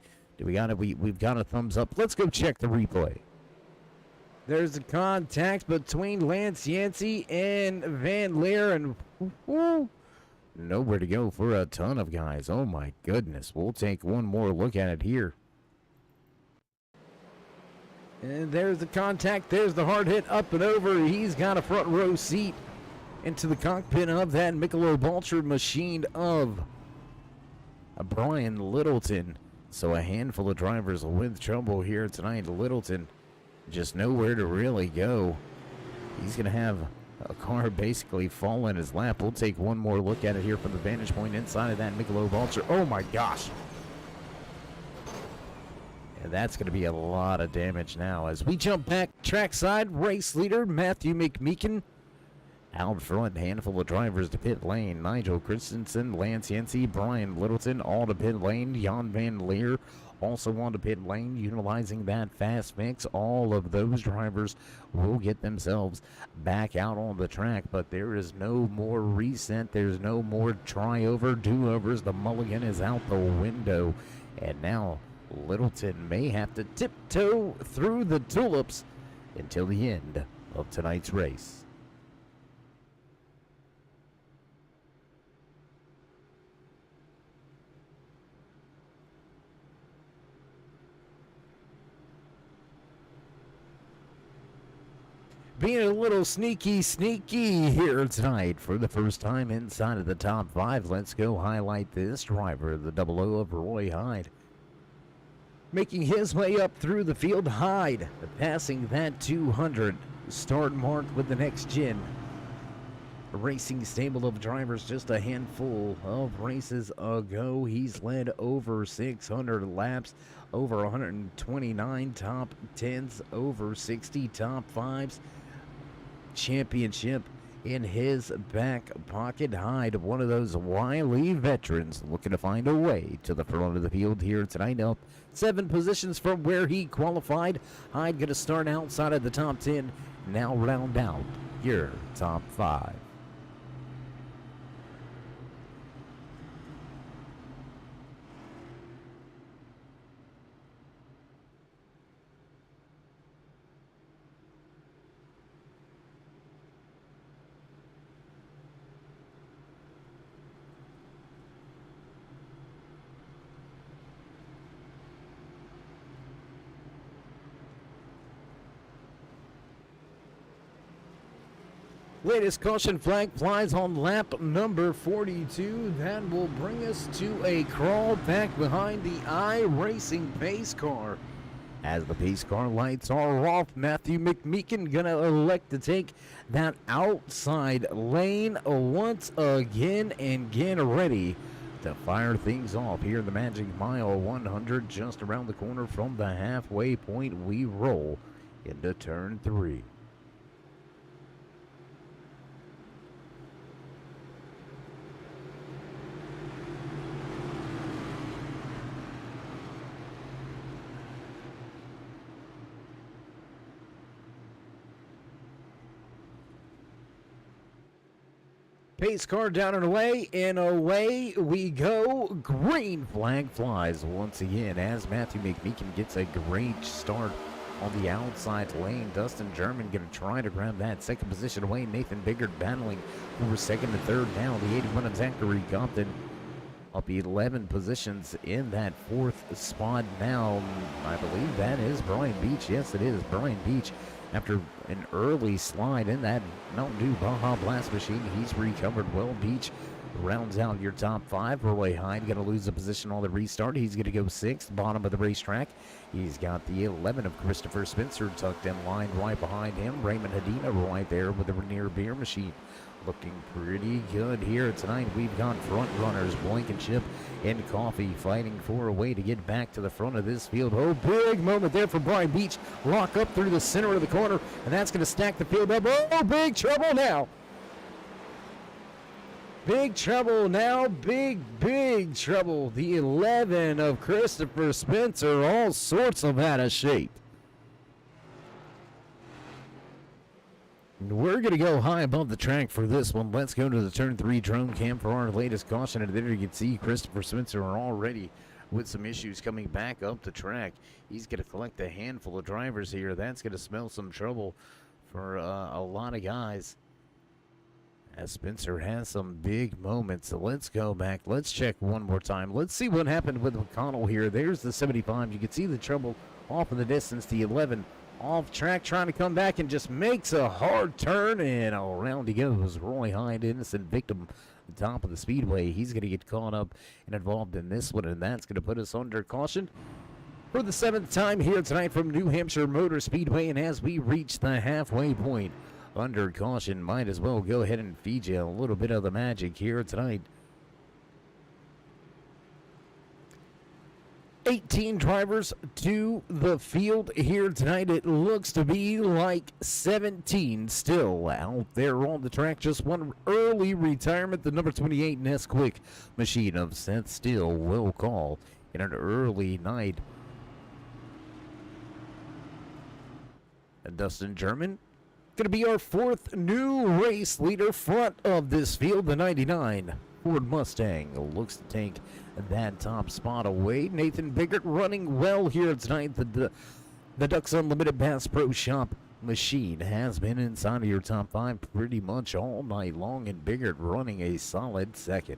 got it? We've got a thumbs up. Let's go check the replay. There's a contact between Lance Yancey and Van Leer, and nowhere to go for a ton of guys. Oh my goodness. We'll take one more look at it here. And there's the contact. There's the hard hit up and over. He's got a front row seat into the cockpit of that Michelob Ultra machine of Brian Littleton. So a handful of drivers with trouble here tonight. Littleton just nowhere to really go. He's going to have a car basically fall in his lap. We'll take one more look at it here from the vantage point inside of that Michelob Ultra. Oh my gosh. And that's going to be a lot of damage now as we jump back trackside. Race leader Matthew McMeekin out front. Handful of drivers to pit lane. Nigel Christensen, Lance Yancey, Brian Littleton all to pit lane. Jan Van Leer also on to pit lane, utilizing that fast mix. All of those drivers will get themselves back out on the track, but there is no more reset. There's no more try-over, do-overs. The mulligan is out the window, and now Littleton may have to tiptoe through the tulips until the end of tonight's race. Being a little sneaky here tonight for the first time inside of the top 5. Let's go highlight this driver, the 00 of Roy Hyde. Making his way up through the field, Hyde passing that 200 start mark with the NextGen racing stable of drivers just a handful of races ago. He's led over 600 laps, over 129 top 10s, over 60 top 5s. Championship in his back pocket. Hyde, one of those wily veterans, looking to find a way to the front of the field here tonight. Up 7 positions from where he qualified. Hyde going to start outside of the top 10. Now round out your top 5. Latest caution flag flies on lap number 42. That will bring us to a crawl back behind the iRacing pace car. As the pace car lights are off, Matthew McMeekin gonna elect to take that outside lane once again and get ready to fire things off here in the Magic Mile 100. Just around the corner from the halfway point, we roll into turn 3. pace car down and away we go. Green flag flies once again as Matthew McMeekin gets a great start on the outside lane. Dustin German going to try to grab that second position away. Nathan Biggert battling over second and third now. The 81 of Zachary Compton up 11 positions in that fourth spot now. I believe that is Brian Beach. Yes, it is Brian Beach. After an early slide in that Mountain Dew Baja Blast machine, he's recovered well. Beach rounds out your top five. Roy Hyde going to lose a position on the restart. He's going to go sixth, bottom of the racetrack. He's got the 11 of Christopher Spencer tucked in line right behind him. Raymond Hadina right there with the Rainier beer machine. Looking pretty good here tonight. We've got front runners, Blankenship and Coffee fighting for a way to get back to the front of this field. Oh, big moment there for Brian Beach. Lock up through the center of the corner, and that's going to stack the field up. Oh, big trouble now. Big trouble now. Big trouble. The 11 of Christopher Spencer, all sorts of out of shape. We're going to go high above the track for this one. Let's go to the turn 3 drone cam for our latest caution. And there you can see Christopher Spencer already with some issues coming back up the track. He's going to collect a handful of drivers here. That's going to smell some trouble for a lot of guys, as Spencer has some big moments. So let's go back. Let's check one more time. Let's see what happened with McConnell here. There's the 75. You can see the trouble off in the distance. The 11 off track, trying to come back and just makes a hard turn, and around he goes. Roy Hyde, innocent victim, top of the speedway. He's going to get caught up and involved in this one, and that's going to put us under caution for the 7th time here tonight from New Hampshire Motor Speedway. And as we reach the halfway point, under caution, might as well go ahead and feed you a little bit of the magic here tonight. 18 drivers to the field here tonight. It looks to be like 17 still out there on the track. Just one early retirement. The number 28 Nesquik machine of Seth Steele will call in an early night. And Dustin German going to be our 4th new race leader front of this field. The 99 Ford Mustang looks to take that top spot away. Nathan Biggert running well here tonight. The Ducks Unlimited Bass Pro Shop machine has been inside of your top 5 pretty much all night long, and Biggert running a solid second.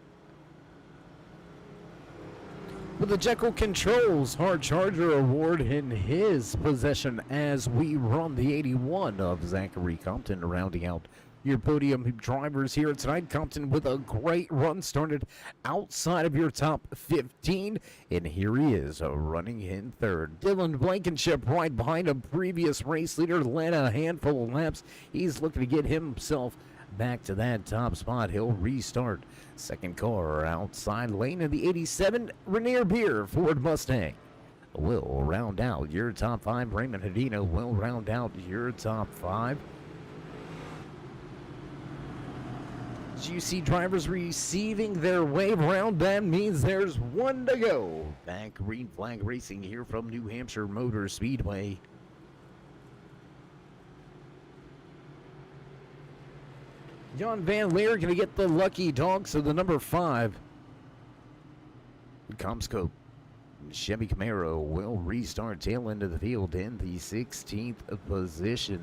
With the Jekyll Controls Hard Charger Award in his possession as we run the 81 of Zachary Compton, rounding out your podium drivers here tonight. Compton with a great run, started outside of your top 15, and here he is running in third. Dylan Blankenship right behind a previous race leader, led a handful of laps. He's looking to get himself back to that top spot. He'll restart. Second car outside lane in the 87 Rainier Beer Ford Mustang will round out your top 5. Raymond Hadina will round out your top 5. As you see drivers receiving their wave round, that means there's one to go. Back green flag racing here from New Hampshire Motor Speedway. John Van Leer going to get the lucky dog, so the number 5 Comscope Chevy Camaro will restart tail end of the field in the 16th position.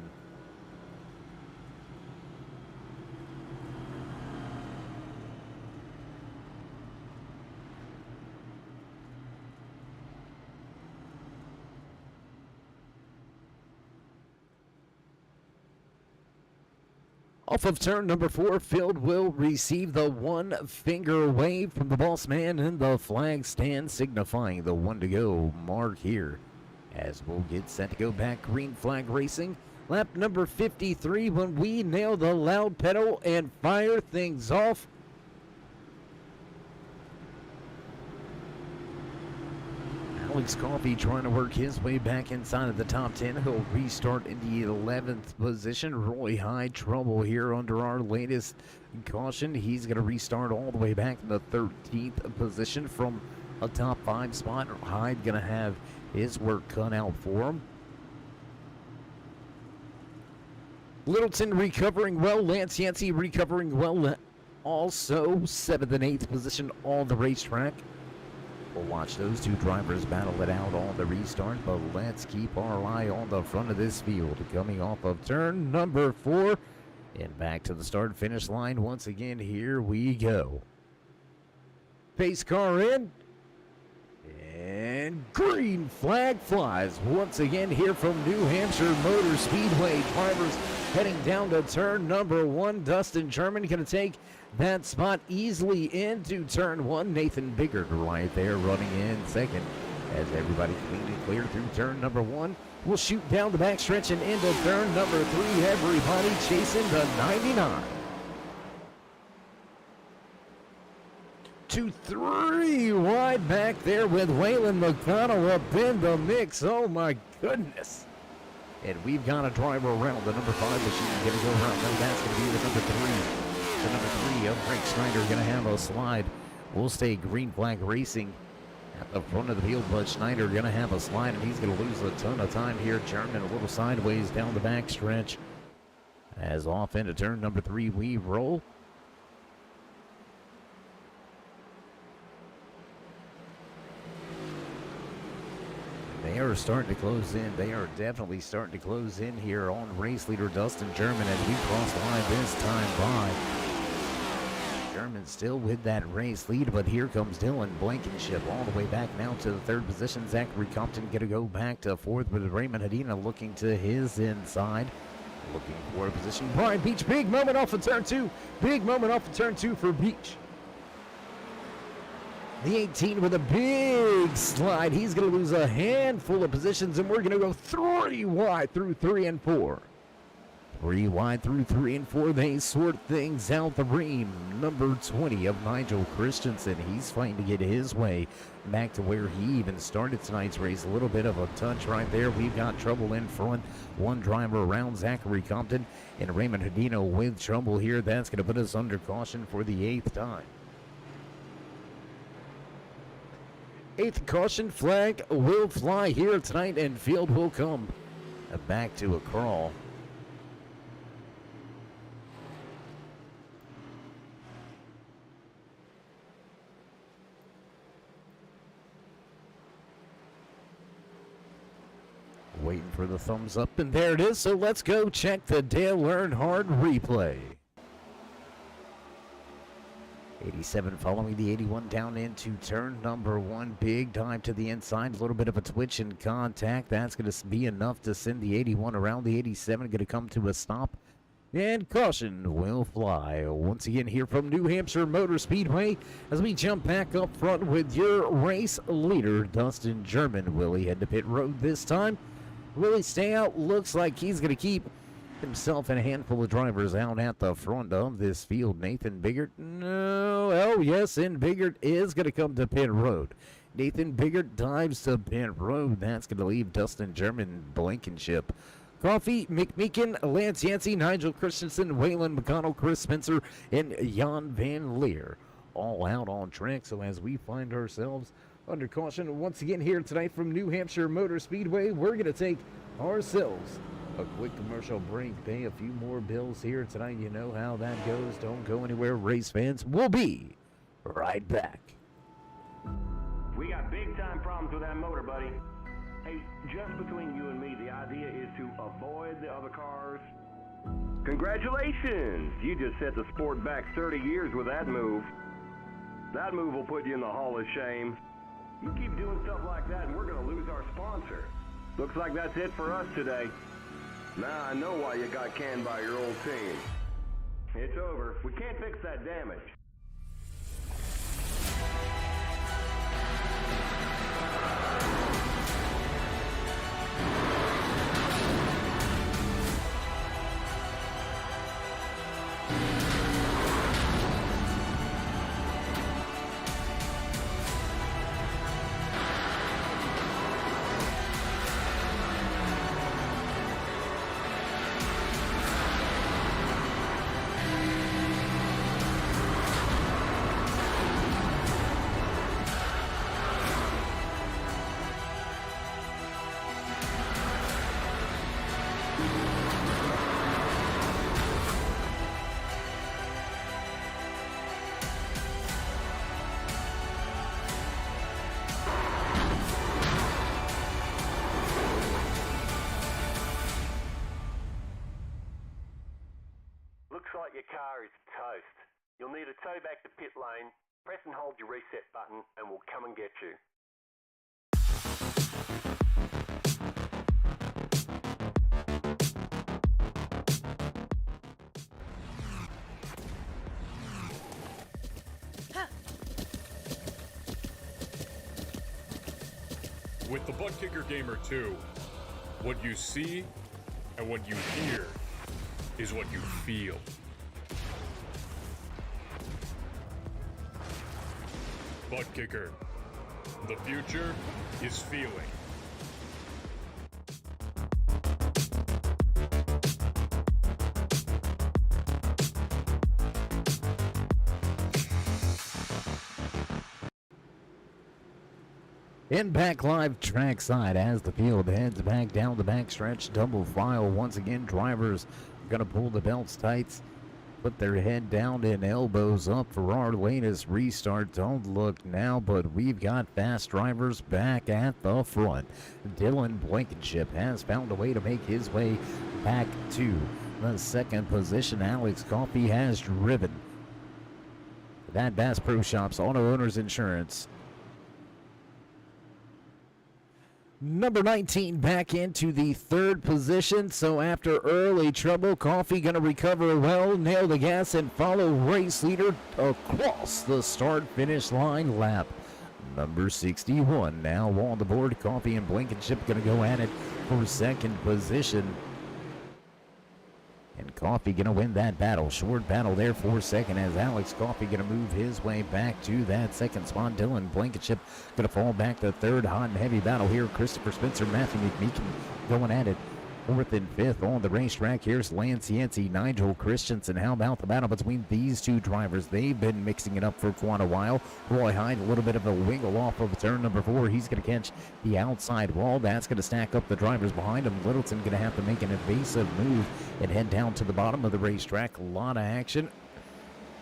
Off of turn number 4, Field will receive the one-finger wave from the boss man, and the flag stand signifying the one to go mark here. As we'll get set to go back green flag racing. Lap number 53 when we nail the loud pedal and fire things off. Alex Coffey trying to work his way back inside of the top 10. He'll restart in the 11th position. Roy Hyde, trouble here under our latest caution. He's going to restart all the way back in the 13th position from a top 5 spot. Hyde going to have his work cut out for him. Littleton recovering well. Lance Yancey recovering well also 7th and 8th position on the racetrack. We'll watch those two drivers battle it out on the restart, but let's keep our eye on the front of this field. Coming off of turn number 4 and back to the start-finish line once again. Here we go. Pace car in. And green flag flies once again here from New Hampshire Motor Speedway. Drivers heading down to turn number 1. Dustin German going to take that spot easily into turn 1. Nathan Biggert right there running in second as everybody clean and clear through turn number 1. We'll shoot down the backstretch and into turn number 3. Everybody chasing the 99. 2-3 wide back there with Waylon McConnell up in the mix. Oh my goodness. And we've got a driver around the number 5 machine going to go around. No, that's going to be the number 3. The number 3 of Frank Schneider going to have a slide. We'll stay green flag racing at the front of the field, but Schneider going to have a slide, and he's going to lose a ton of time here. German a little sideways down the back stretch. As off into turn number 3 we roll. They are starting to close in. They are definitely starting to close in here on race leader Dustin German as we cross the line this time by. German still with that race lead, but here comes Dylan Blankenship all the way back now to the 3rd position. Zachary Compton going to go back to 4th with Raymond Hadina looking to his inside. Looking for a position. Brian Beach, big moment off of turn 2. Big moment off of turn 2 for Beach. The 18 with a big slide. He's going to lose a handful of positions, and we're going to go 3 wide through 3 and 4. 3 wide through 3 and 4. They sort things out. The ream, number 20 of Nigel Christensen. He's fighting to get his way back to where he even started tonight's race. A little bit of a touch right there. We've got trouble in front. One driver around, Zachary Compton, and Raymond Hadino with trouble here. That's going to put us under caution for the 8th time. 8th caution flag will fly here tonight, and field will come back to a crawl. Waiting for the thumbs up, and there it is. So let's go check the Dale Earnhardt replay. 87 following the 81 down into turn number 1. Big dive to the inside. A little bit of a twitch and contact. That's going to be enough to send the 81 around. The 87 going to come to a stop. And caution will fly once again here from New Hampshire Motor Speedway as we jump back up front with your race leader, Dustin German. Will he head to pit road this time? Will he stay out? Looks like he's going to keep himself and a handful of drivers out at the front of this field. Nathan Biggert, no, oh yes, and Biggert is going to come to pit road. Nathan Biggert dives to pit road. That's going to leave Dustin German, Blankenship, Coffey, McMeekin, Lance Yancey, Nigel Christensen, Waylon McConnell, Chris Spencer, and Jan Van Leer all out on track. So as we find ourselves under caution once again here tonight from New Hampshire Motor Speedway, we're going to take ourselves a quick commercial break, pay a few more bills here tonight. You know how that goes. Don't go anywhere, race fans. We'll be right back. We got big time problems with that motor, buddy. Hey, just between you and me, the idea is to avoid the other cars. Congratulations! You just set the sport back 30 years with that move. That move will put you in the Hall of Shame. You keep doing stuff like that and we're going to lose our sponsor. Looks like that's it for us today. Now I know why you got canned by your old team. It's over. We can't fix that damage. stay back to pit lane, press and hold your reset button, and we'll come and get you. With the Butt Kicker Gamer 2, what you see and what you hear is what you feel. Butt Kicker. The future is feeling. Impact Live trackside as the field heads back down the backstretch, double file. Once again, drivers going to pull the belts tight, put their head down and elbows up for our latest restart. Don't look now, but we've got fast drivers back at the front. Dylan Blankenship has found a way to make his way back to the second position. Alex Coffey has driven that Bass Pro Shops Auto Owners Insurance. Number 19 back into the third position. So after early trouble, Coffey going to recover well, nail the gas, and follow race leader across the start-finish line lap. Number 61 now on the board. Coffey and Blankenship going to go at it for second position. And Coffey going to win that battle. Short battle there for second as Alex Coffey going to move his way back to that second spot. Dylan Blankenship going to fall back to third. Hot and heavy battle here. Christopher Spencer, Matthew McMeekin going at it. Fourth and fifth on the racetrack. Here's Lance Yancey, Nigel Christensen. How about the battle between these two drivers? They've been mixing it up for quite a while. Roy Hyde, a little bit of a wiggle off of turn number 4. He's going to catch the outside wall. That's going to stack up the drivers behind him. Littleton going to have to make an evasive move and head down to the bottom of the racetrack. A lot of action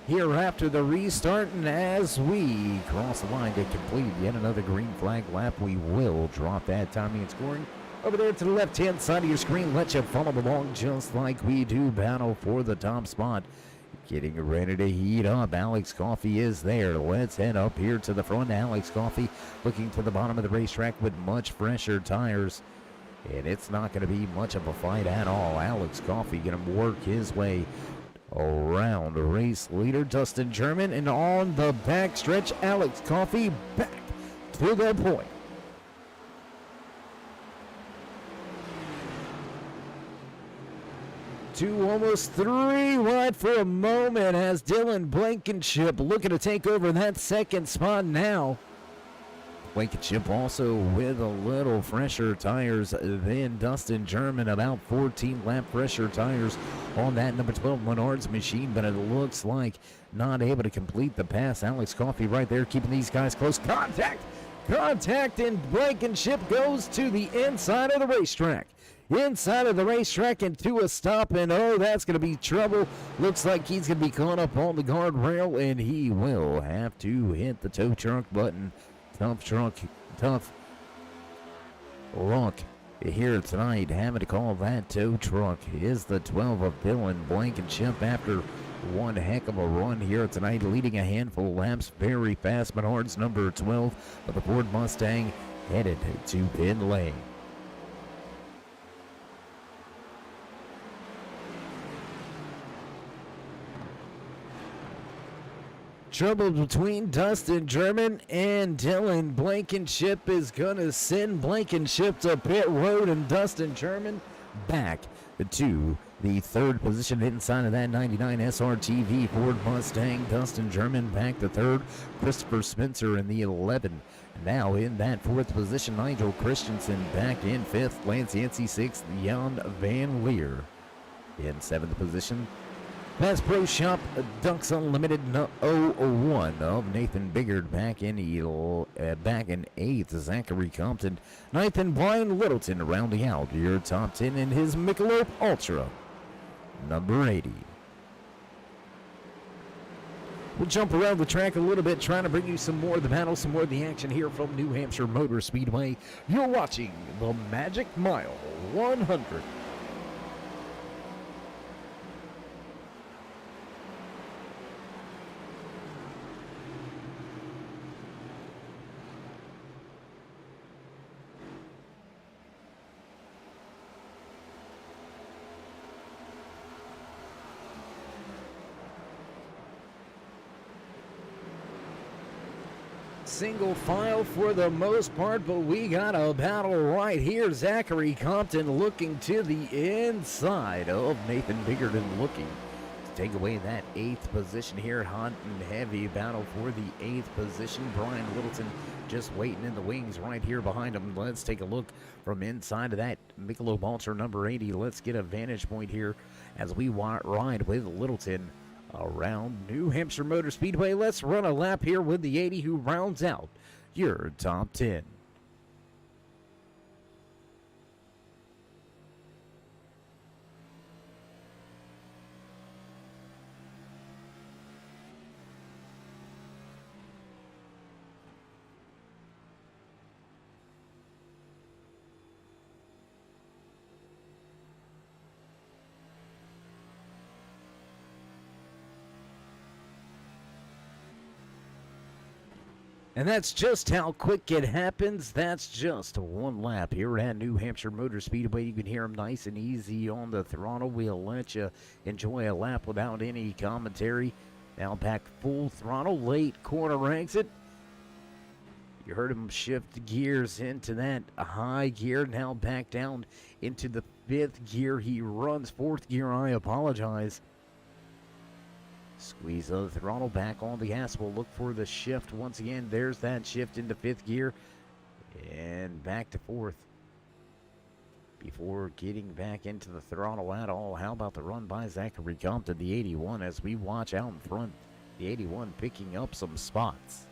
here after the restart, and as we cross the line to complete yet another green flag lap, we will drop that timing and scoring over there to the left-hand side of your screen. Let you follow along just like we do. Battle for the top spot. Getting ready to heat up. Alex Coffey is there. Let's head up here to the front. Alex Coffey looking to the bottom of the racetrack with much fresher tires. And it's not going to be much of a fight at all. Alex Coffey going to work his way around race leader Dustin German. And on the back stretch, Alex Coffey back to the point. 2, almost 3 wide for a moment as Dylan Blankenship looking to take over that second spot now. Blankenship also with a little fresher tires than Dustin German, about 14 lap fresher tires on that number 12 Menards machine, but it looks like not able to complete the pass. Alex Coffey right there keeping these guys close. Contact, and Blankenship goes to the inside of the racetrack. Inside of the racetrack into a stop, and oh, that's going to be trouble. Looks like he's going to be caught up on the guardrail, and he will have to hit the tow truck button. Tough luck here tonight. Having to call that tow truck is the 12 of Dylan Blankenship after one heck of a run here tonight, leading a handful of laps very fast. Menards number 12 of the Ford Mustang headed to pit lane. Trouble between Dustin German and Dylan Blankenship is going to send Blankenship to pit road, and Dustin German back to the third position inside of that 99 SRTV Ford Mustang. Dustin German back to third. Christopher Spencer in the 11. Now in that fourth position, Nigel Christensen back in fifth. Lance Yancey sixth. Jan Van Leer in seventh position. Bass Pro Shop Ducks Unlimited 001 of Nathan Biggard back in eighth. Zachary Compton ninth, and Brian Littleton rounding out your top 10 in his Michelob Ultra number 80. We'll jump around the track a little bit, trying to bring you some more of the battle, some more of the action here from New Hampshire Motor Speedway. You're watching the Magic Mile 100. single file for the most part, but we got a battle right here. Zachary Compton looking to the inside of Nathan Biggert and looking to take away that 8th position here. Hot and heavy battle for the 8th position. Brian Littleton just waiting in the wings right here behind him. Let's take a look from inside of that Michelob Ultra number 80. Let's get a vantage point here as we ride with Littleton around New Hampshire Motor Speedway. Let's run a lap here with the 80 who rounds out your top 10. And that's just how quick it happens. That's just one lap here at New Hampshire Motor Speedway. You can hear him nice and easy on the throttle. We'll let you enjoy a lap without any commentary. Now back full throttle, late corner exit. You heard him shift gears into that high gear. Now back down into the 5th gear. He runs 4th gear. I apologize. Squeeze the throttle back on the gas. We'll look for the shift once again. There's that shift into 5th gear and back to 4th before getting back into the throttle at all. How about the run by Zachary Compton, the 81, as we watch out in front. The 81 picking up some spots.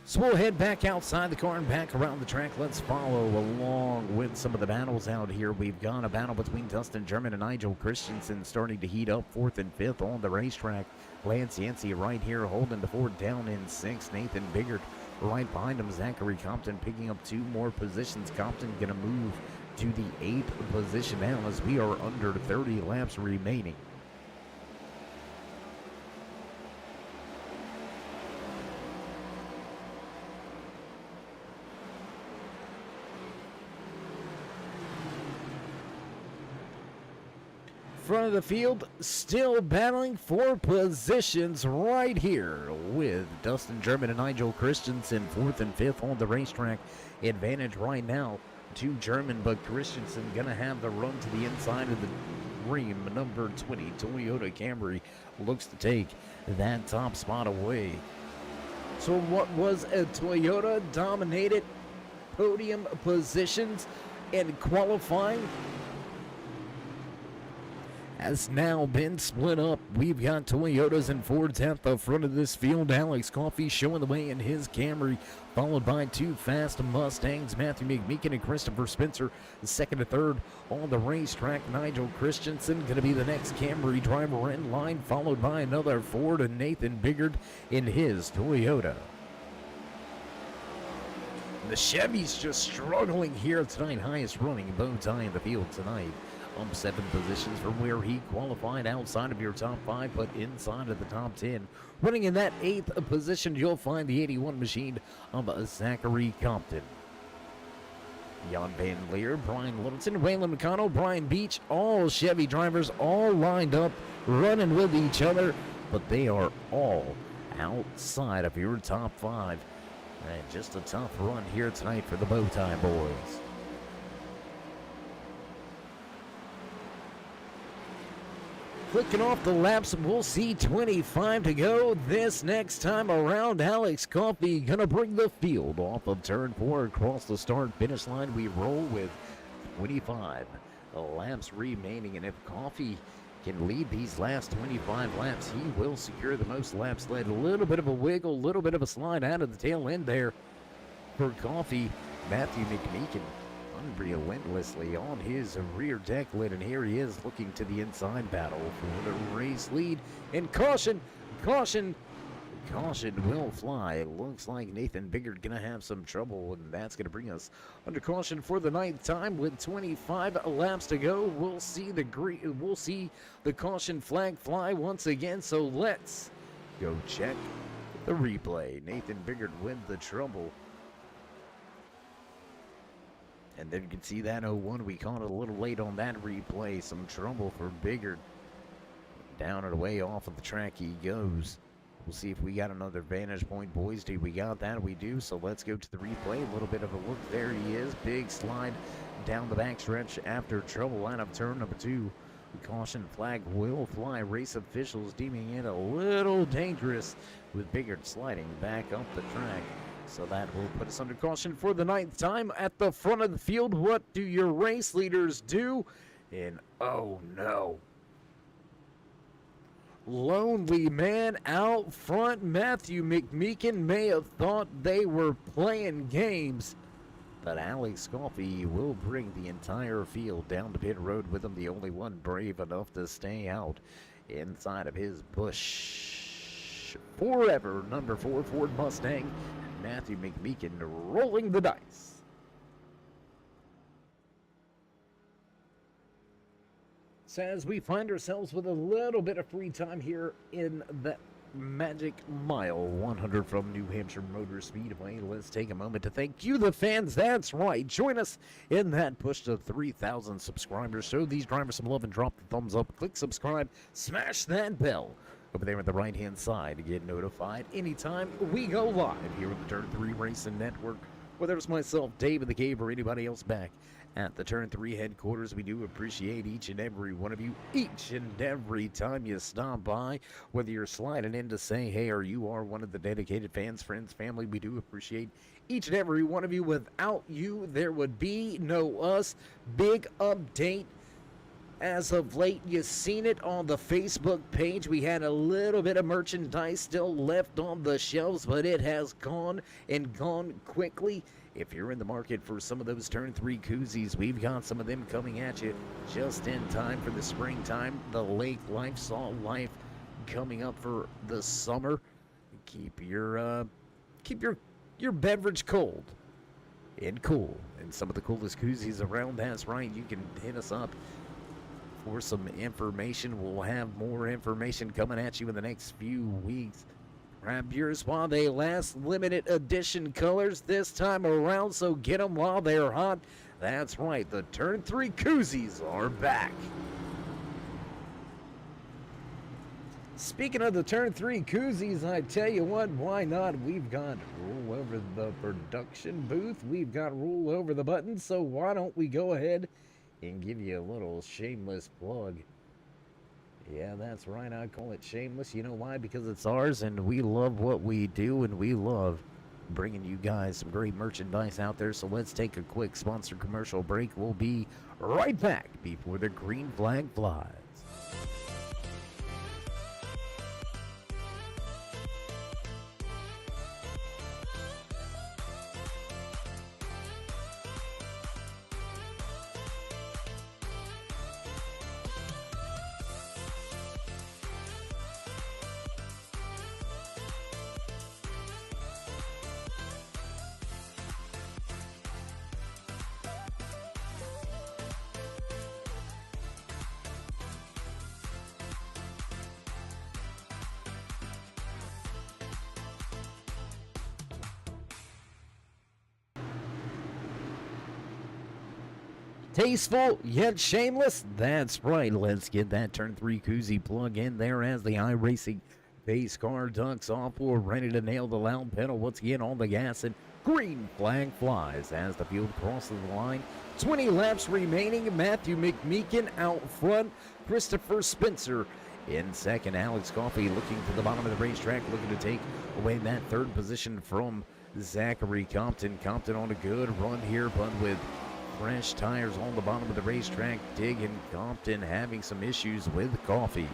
So we'll head back outside the car and back around the track. Let's follow along with some of the battles out here. We've got a battle between Dustin German and Nigel Christensen starting to heat up 4th and 5th on the racetrack. Lance Yancey right here holding the Ford down in 6th. Nathan Biggert right behind him. Zachary Compton picking up 2 more positions. Compton going to move to the 8th position now as we are under 30 laps remaining. Front of the field, still battling for positions right here with Dustin German and Nigel Christensen 4th and 5th on the racetrack. Advantage right now to German, but Christensen gonna have the run to the inside of the green. Number 20 Toyota Camry looks to take that top spot away. So what was a Toyota dominated podium positions in qualifying has now been split up. We've got Toyotas and Fords at the front of this field. Alex Coffey showing the way in his Camry, followed by 2 fast Mustangs, Matthew McMeekin and Christopher Spencer, 2nd and 3rd on the racetrack. Nigel Christensen going to be the next Camry driver in line, followed by another Ford and Nathan Biggert in his Toyota. The Chevy's just struggling here tonight. Highest running bow tie in the field tonight. 7 positions from where he qualified, outside of your top 5, but inside of the top 10. Running in that 8th position, you'll find the 81 machine of Zachary Compton. Jan Van Leer, Brian Littleton, Waylon McConnell, Brian Beach, all Chevy drivers all lined up, running with each other, but they are all outside of your top 5. And just a tough run here tonight for the Bowtie boys. Clicking off the laps, we'll see 25 to go. This next time around, Alex Coffey gonna bring the field off of turn 4 across the start-finish line. We roll with 25 laps remaining, and if Coffey can lead these last 25 laps, he will secure the most laps led. A little bit of a wiggle, a little bit of a slide out of the tail end there for Coffey. Matthew McMeekin unrelentlessly on his rear deck lid, and here he is looking to the inside battle for the race lead. And caution will fly. It looks like Nathan Biggert gonna have some trouble, and that's gonna bring us under caution for the 9th time with 25 laps to go. We'll see the caution flag fly once again, so let's go check the replay. Nathan Biggert with the trouble. And then you can see that 01. We caught it a little late on that replay. Some trouble for Biggert. Down and away off of the track he goes. We'll see if we got another vantage point, boys. Do we got that? We do. So let's go to the replay. A little bit of a look. There he is. Big slide down the backstretch after trouble out of turn number 2. Caution flag will fly. Race officials deeming it a little dangerous with Biggert sliding back up the track. So that will put us under caution for the 9th time at the front of the field. What do your race leaders do? And oh no. Lonely man out front. Matthew McMeekin may have thought they were playing games, but Alex Coffey will bring the entire field down to pit road with him, the only one brave enough to stay out inside of his bush. Forever, number 4 Ford Mustang, Matthew McMeekin rolling the dice. So as we find ourselves with a little bit of free time here in the Magic Mile 100 from New Hampshire Motor Speedway, let's take a moment to thank you, the fans. That's right. Join us in that push to 3,000 subscribers. Show these drivers some love and drop the thumbs up. Click subscribe. Smash that bell over there at the right-hand side to get notified anytime we go live here with the Turn 3 Racing Network. Whether it's myself, Dave in the Cave, or anybody else back at the Turn 3 headquarters, we do appreciate each and every one of you, each and every time you stop by, whether you're sliding in to say hey or you are one of the dedicated fans, friends, family. We do appreciate each and every one of you. Without you, there would be no us. Big update. As of late, you've seen it on the Facebook page. We had a little bit of merchandise still left on the shelves, but it has gone and gone quickly. If you're in the market for some of those Turn 3 koozies, we've got some of them coming at you just in time for the springtime. The lake life, salt life coming up for the summer. Keep your beverage cold and cool. And some of the coolest koozies around. That's right. You can hit us up for some information. We'll have more information coming at you in the next few weeks. Grab yours while they last. Limited edition colors this time around, so get them while they're hot. That's right, the Turn 3 koozies are back. Speaking of the Turn 3 koozies, I tell you what, why not? We've got rule over the production booth. We've got rule over the buttons, so why don't we go ahead and give you a little shameless plug. Yeah, that's right, I call it shameless. You know why? Because it's ours, and we love what we do, and we love bringing you guys some great merchandise out there. So let's take a quick sponsor commercial break. We'll be right back before the green flag flies. Tasteful yet shameless? That's right. Let's get that Turn 3 koozie plug in there as the iRacing base car ducks off. We're ready to nail the loud pedal once again on the gas, and green flag flies as the field crosses the line. 20 laps remaining. Matthew McMeekin out front. Christopher Spencer in second. Alex Coffey looking to the bottom of the racetrack, looking to take away that third position from Zachary Compton. Compton on a good run here, but with fresh tires on the bottom of the racetrack. Digging Compton having some issues with Coffee.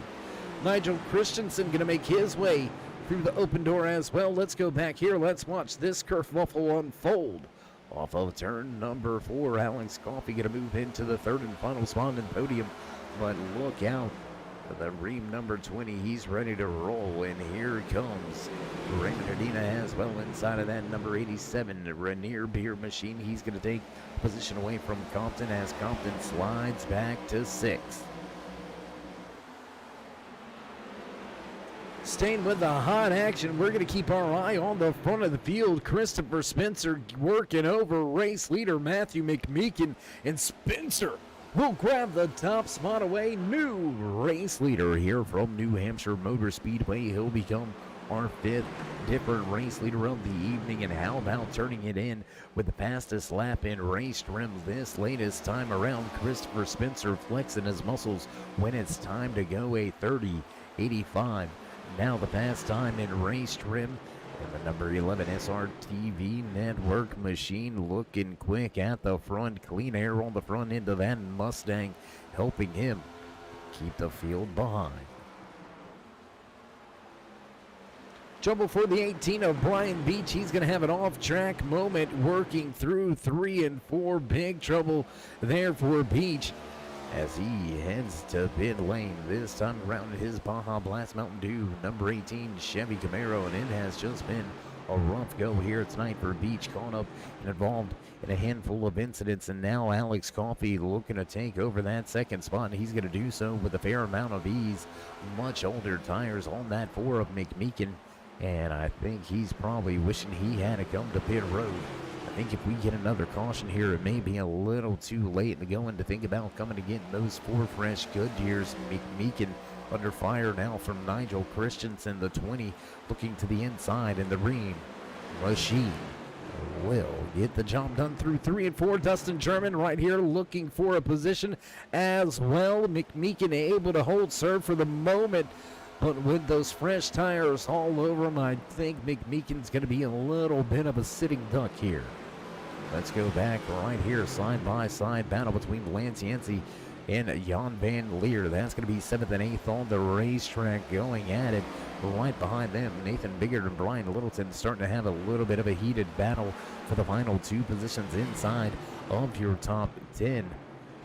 Nigel Christensen going to make his way through the open door as well. Let's go back here. Let's watch this kerfuffle unfold. Off of turn number 4, Alex Coffey going to move into the third and final spot in the podium. But look out for the Ream number 20. He's ready to roll, and here comes Raymond Medina as well inside of that number 87 Rainier Beer Machine. He's going to take position away from Compton as Compton slides back to 6th. Staying with the hot action, we're going to keep our eye on the front of the field. Christopher Spencer working over race leader Matthew McMeekin, and Spencer will grab the top spot away. New race leader here from New Hampshire Motor Speedway. He'll become our 5th different race leader of the evening. And how about turning it in with the fastest lap in race trim this latest time around? Christopher Spencer flexing his muscles when it's time to go, a 30:85. Now the fast time in race trim. And the number 11 SRTV Network machine looking quick at the front. Clean air on the front end of that Mustang, helping him keep the field behind. Trouble for the 18 of Brian Beach. He's going to have an off-track moment working through 3 and 4. Big trouble there for Beach as he heads to pit lane. This time around his Baja Blast Mountain Dew number 18 Chevy Camaro, and it has just been a rough go here tonight for Beach, caught up and involved in a handful of incidents. And now Alex Coffey looking to take over that second spot. He's going to do so with a fair amount of ease. Much older tires on that 4 of McMeekin, and I think he's probably wishing he had to come to pit road. I think if we get another caution here, it may be a little too late in the going to think about coming to get those 4 fresh Goodyears. McMeekin under fire now from Nigel Christensen, the 20, looking to the inside, and the Ream machine will get the job done through 3 and 4. Dustin German right here looking for a position as well. McMeekin able to hold serve for the moment, but with those fresh tires all over him, I think McMeekin's going to be a little bit of a sitting duck here. Let's go back right here, side-by-side battle between Lance Yancey and Jan Van Leer. That's going to be 7th and 8th on the racetrack, going at it. Right behind them, Nathan Biggert and Brian Littleton starting to have a little bit of a heated battle for the final 2 positions inside of your top 10.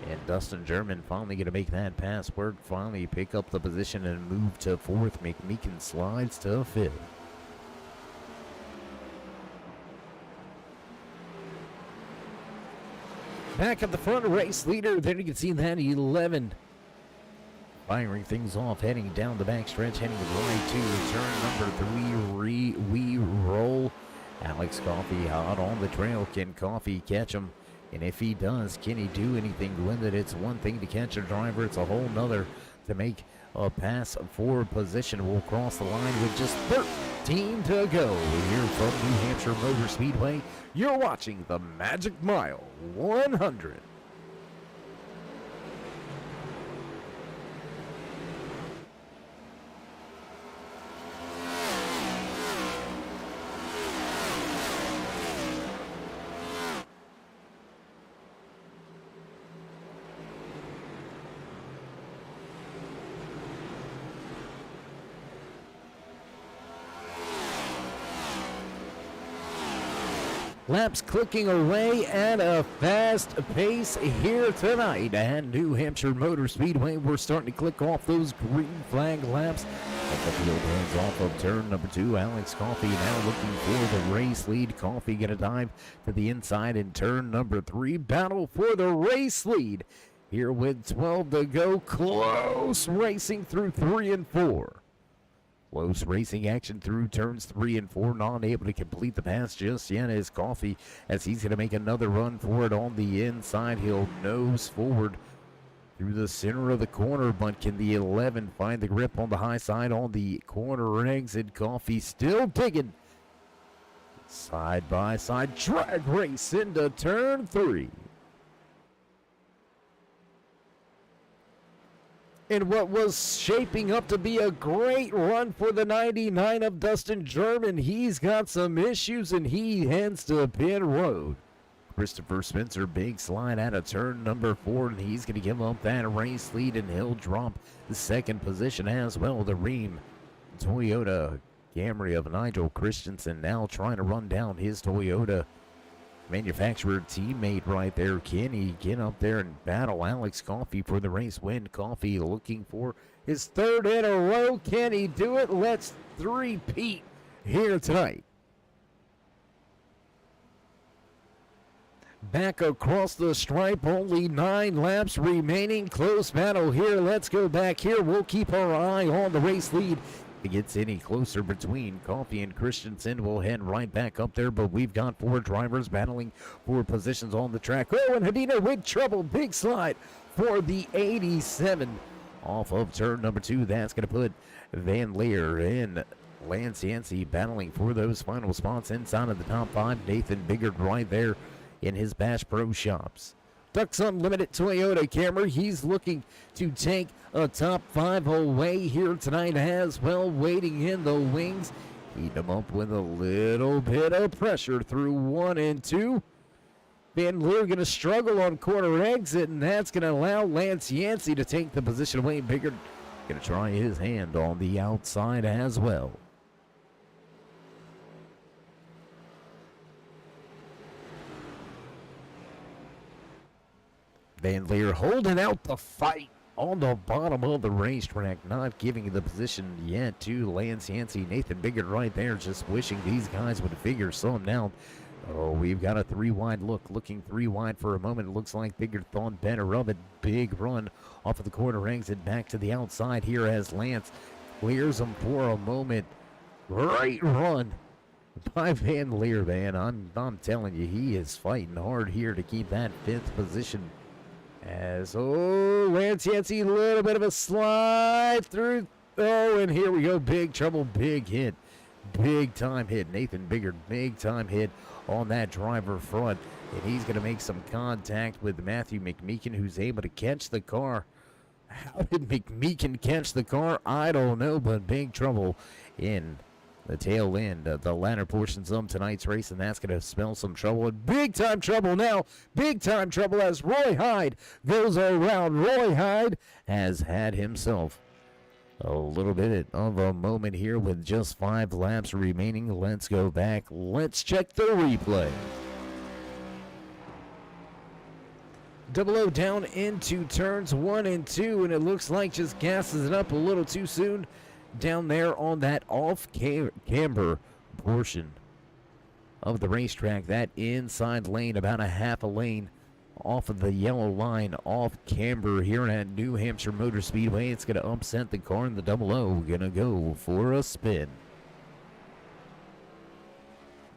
And Dustin German finally going to make that pass work, finally pick up the position and move to 4th. McMeekin slides to 5th. Back at the front, race leader. There you can see that 11. Firing things off, heading down the backstretch, heading right to turn number 3. We roll. Alex Coffey hot on the trail. Can Coffey catch him? And if he does, can he do anything with it? It's one thing to catch a driver. It's a whole nother to make a pass for position. We'll cross the line with just 13 to go. Here from New Hampshire Motor Speedway, you're watching the Magic Mile 100. Laps clicking away at a fast pace here tonight at New Hampshire Motor Speedway. We're starting to click off those green flag laps. At the field hands off of turn number 2. Alex Coffey now looking for the race lead. Coffey gonna dive to the inside in turn number 3. Battle for the race lead here with 12 to go. Close racing through 3 and 4. Close racing action through turns 3 and 4. Not able to complete the pass just yet is Coffey, as he's going to make another run for it on the inside. He'll nose forward through the center of the corner, but can the 11 find the grip on the high side on the corner exit? Coffey still digging. Side by side drag race into turn 3. In what was shaping up to be a great run for the 99 of Dustin German, he's got some issues and he heads to pit road. Christopher Spencer, big slide out of turn number 4, and he's going to give up that race lead, and he'll drop the second position as well. The Ream Toyota Camry of Nigel Christensen now trying to run down his Toyota manufacturer teammate right there. Can he get up there and battle Alex Coffey for the race win? Coffey looking for his 3rd in a row. Can he do it? Let's three-peat here tonight. Back across the stripe, only 9 laps remaining. Close battle here. Let's go back here. We'll keep our eye on the race lead. If it gets any closer between Coffey and Christensen, we'll head right back up there, but we've got 4 drivers battling for positions on the track. Oh, and Hadina with trouble. Big slide for the 87 off of turn number 2. That's going to put Van Leer in Lance Yancey battling for those final spots inside of the top 5. Nathan Biggard right there in his Bash Pro shops. Ducks Unlimited Toyota Camry, he's looking to take a top 5 away here tonight as well, waiting in the wings. Heat him up with a little bit of pressure through 1 and 2. Van Leer going to struggle on corner exit, and that's going to allow Lance Yancey to take the position away. Biggard going to try his hand on the outside as well. Van Leer holding out the fight on the bottom of the racetrack, not giving the position yet to Lance Yancey. Nathan Biggard right there, just wishing these guys would figure something out. Oh, we've got a 3-wide look, looking 3 wide for a moment. It looks like Biggard thought better of it. Big run off of the corner exit back to the outside here as Lance clears him for a moment. Great run by Van Leer, man. I'm telling you, he is fighting hard here to keep that 5th position. As, Lance Yancey, a little bit of a slide through. Oh, and here we go. Big trouble, big hit. Big time hit. Nathan Biggard, big time hit on that driver front. And he's going to make some contact with Matthew McMeekin, who's able to catch the car. How did McMeekin catch the car? I don't know, but big trouble in the tail end of the latter portions of tonight's race, and that's going to spell some trouble. And big time trouble now. Big time trouble as Roy Hyde goes around. Roy Hyde has had himself a little bit of a moment here with just 5 laps remaining. Let's go back. Let's check the replay. Double O down into turns 1 and 2, and it looks like just gasses it up a little too soon down there on that off-camber portion of the racetrack. That inside lane, about a half a lane off of the yellow line, off camber here at New Hampshire Motor Speedway. It's going to upset the car, and the Double O going to go for a spin.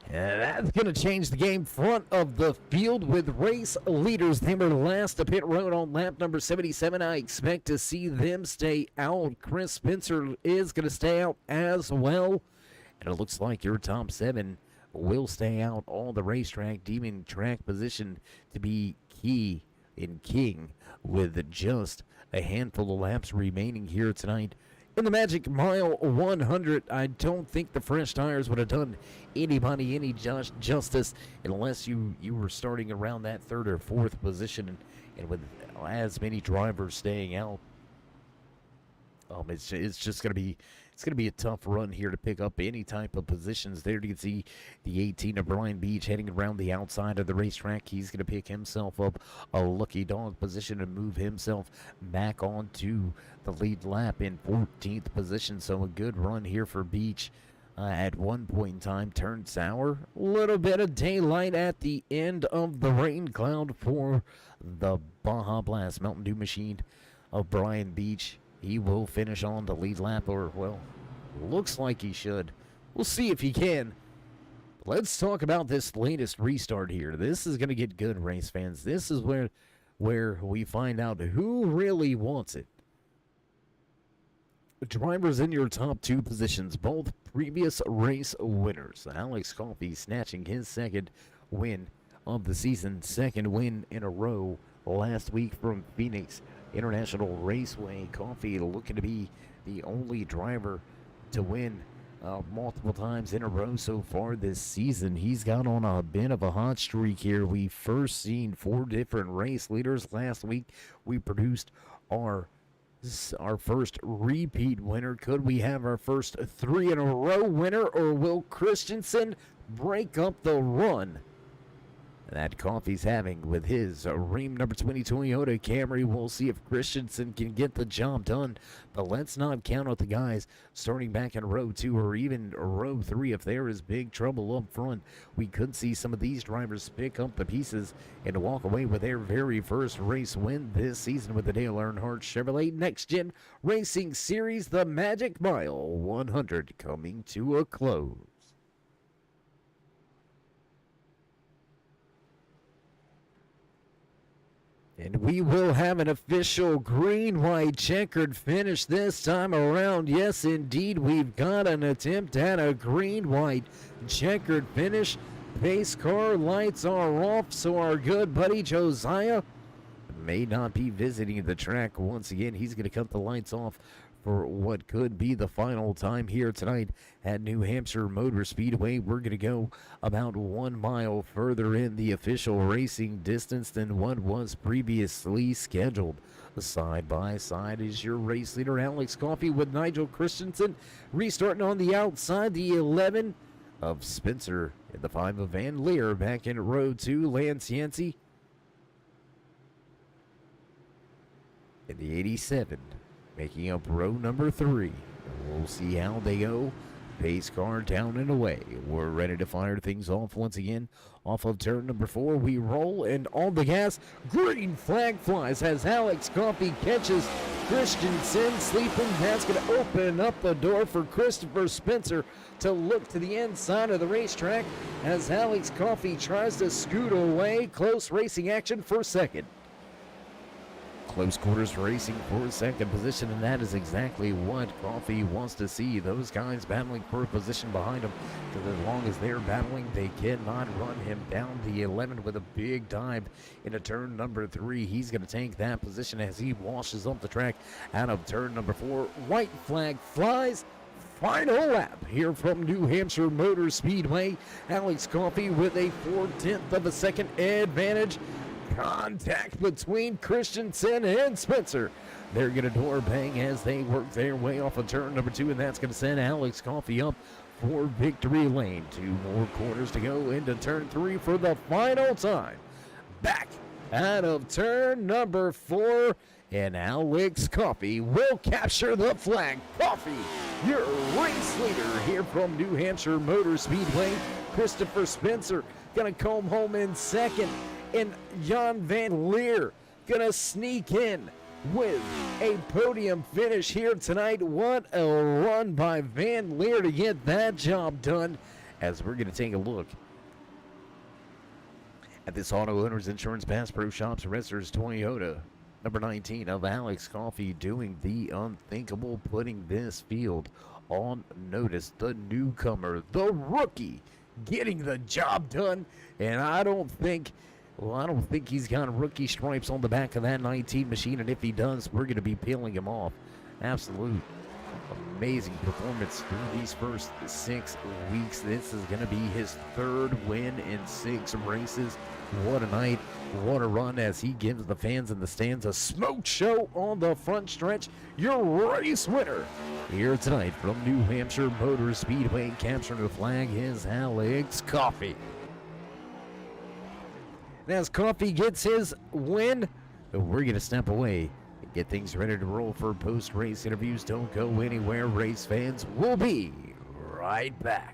And that's going to change the game front of the field with race leaders. They were last to pit road on lap number 77. I expect to see them stay out. Chris Spencer is going to stay out as well. And it looks like your top 7 will stay out on the racetrack, deeming track position to be key in king with just a handful of laps remaining here tonight. In the Magic Mile 100, I don't think the fresh tires would have done anybody any justice unless you were starting around that 3rd or 4th position, and with as many drivers staying out, it's just going to be a tough run here to pick up any type of positions. There you can see the 18 of Brian Beach heading around the outside of the racetrack. He's going to pick himself up a lucky dog position and move himself back onto the lead lap in 14th position. So a good run here for Beach. At one point in time turned sour. A little bit of daylight at the end of the rain cloud for the Baja Blast Mountain Dew machine of Brian Beach. He will finish on the lead lap, or, well, looks like he should. We'll see if he can. Let's talk about this latest restart here. This is going to get good, race fans. This is where we find out who really wants it. Drivers in your top 2 positions, both previous race winners. Alex Coffey snatching his 2nd win of the season, 2nd win in a row last week from Phoenix International Raceway. Coffey looking to be the only driver to win multiple times in a row so far this season. He's got on a bit of a hot streak here. We first seen 4 different race leaders last week. We produced our first repeat winner. Could we have our first 3 in a row winner, or will Christensen break up the run that Coffey's having with his Ream number 20 Toyota Camry? We'll see if Christensen can get the job done, but let's not count out the guys starting back in row 2 or even row 3. If there is big trouble up front, we could see some of these drivers pick up the pieces and walk away with their very first race win this season with the Dale Earnhardt Chevrolet NextGen Racing Series, the Magic Mile 100 coming to a close. And we will have an official green-white checkered finish this time around. Yes, indeed, we've got an attempt at a green-white checkered finish. Pace car lights are off, so our good buddy Josiah may not be visiting the track once again. He's going to cut the lights off for what could be the final time here tonight at New Hampshire Motor Speedway. We're going to go about 1 mile further in the official racing distance than what was previously scheduled. Side by side is your race leader, Alex Coffey, with Nigel Christensen restarting on the outside. The 11 of Spencer and the 5 of Van Leer back in row 2. Lance Yancey in the 87 making up row number 3. We'll see how they go. Pace car down and away. We're ready to fire things off once again. Off of turn number 4, we roll, and on the gas, green flag flies as Alex Coffey catches Christensen sleeping. That's going to open up the door for Christopher Spencer to look to the inside of the racetrack as Alex Coffey tries to scoot away. Close racing action for second. Close quarters racing for second position, and that is exactly what Coffey wants to see. Those guys battling for a position behind him, because as long as they're battling, they cannot run him down. The 11 with a big dive into turn number 3. He's going to take that position as he washes up the track out of turn number 4. White flag flies. Final lap here from New Hampshire Motor Speedway. Alex Coffey with a 4/10 of a second advantage. Contact between Christensen and Spencer. They're going to door bang as they work their way off of turn number 2, and that's going to send Alex Coffey up for victory lane. 2 more quarters to go into turn 3 for the final time. Back out of turn number 4, and Alex Coffey will capture the flag. Coffey, your race leader here from New Hampshire Motor Speedway. Christopher Spencer going to come home in second. And Jan Van Leer gonna sneak in with a podium finish here tonight. What a run by Van Leer to get that job done, as we're gonna take a look at this Auto Owners Insurance Bass Pro Shops Racers Toyota number 19 of Alex Coffey doing the unthinkable, putting this field on notice. The newcomer, the rookie, getting the job done, and I don't think he's got rookie stripes on the back of that 19 machine, and if he does, we're going to be peeling him off. Absolute amazing performance through these first 6 weeks. This is going to be his 3rd win in 6 races. What a night, what a run, as he gives the fans in the stands a smoke show on the front stretch. Your race winner here tonight from New Hampshire Motor Speedway, capturing the flag, is Alex Coffey. And as Coffey gets his win, we're going to step away and get things ready to roll for post-race interviews. Don't go anywhere, race fans. We'll be right back.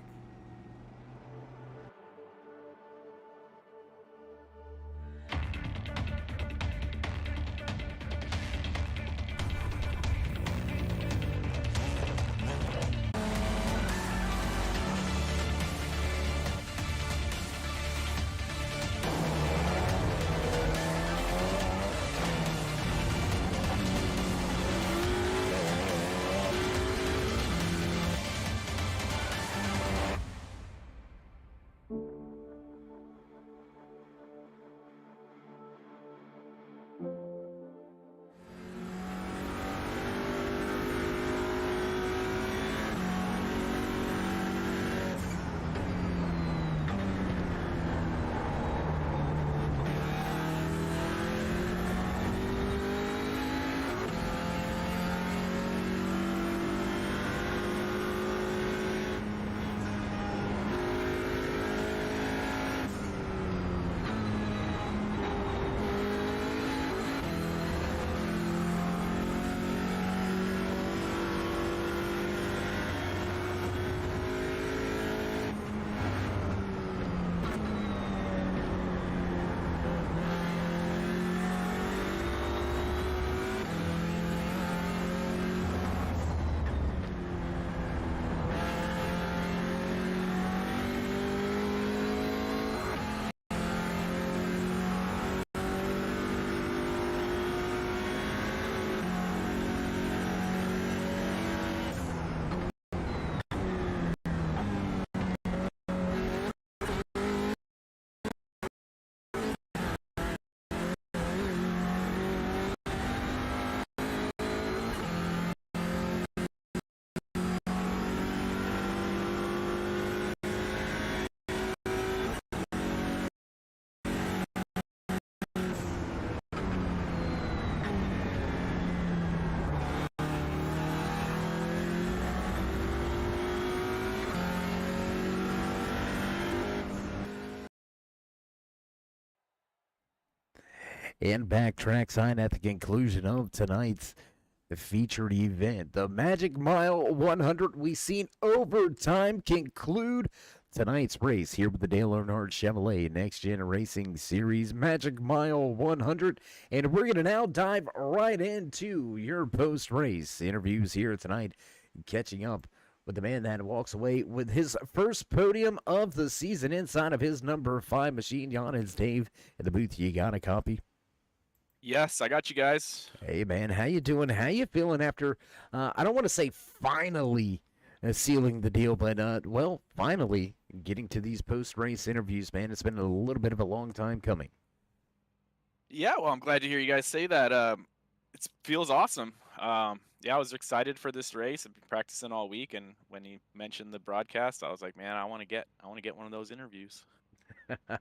And back trackside at the conclusion of tonight's featured event. The Magic Mile 100, we seen overtime conclude tonight's race here with the Dale Earnhardt Chevrolet Next Gen Racing Series Magic Mile 100. And we're going to now dive right into your post-race interviews here tonight, catching up with the man that walks away with his first podium of the season inside of his number 5 machine. Jan, it's Dave in the booth. You got a copy? Yes, I got you guys. Hey, man, how you doing? How you feeling after, I don't want to say finally sealing the deal, but, well, finally getting to these post-race interviews, man. It's been a little bit of a long time coming. Yeah, well, I'm glad to hear you guys say that. It feels awesome. Yeah, I was excited for this race. I've been practicing all week, and when he mentioned the broadcast, I was like, man, I want to get one of those interviews.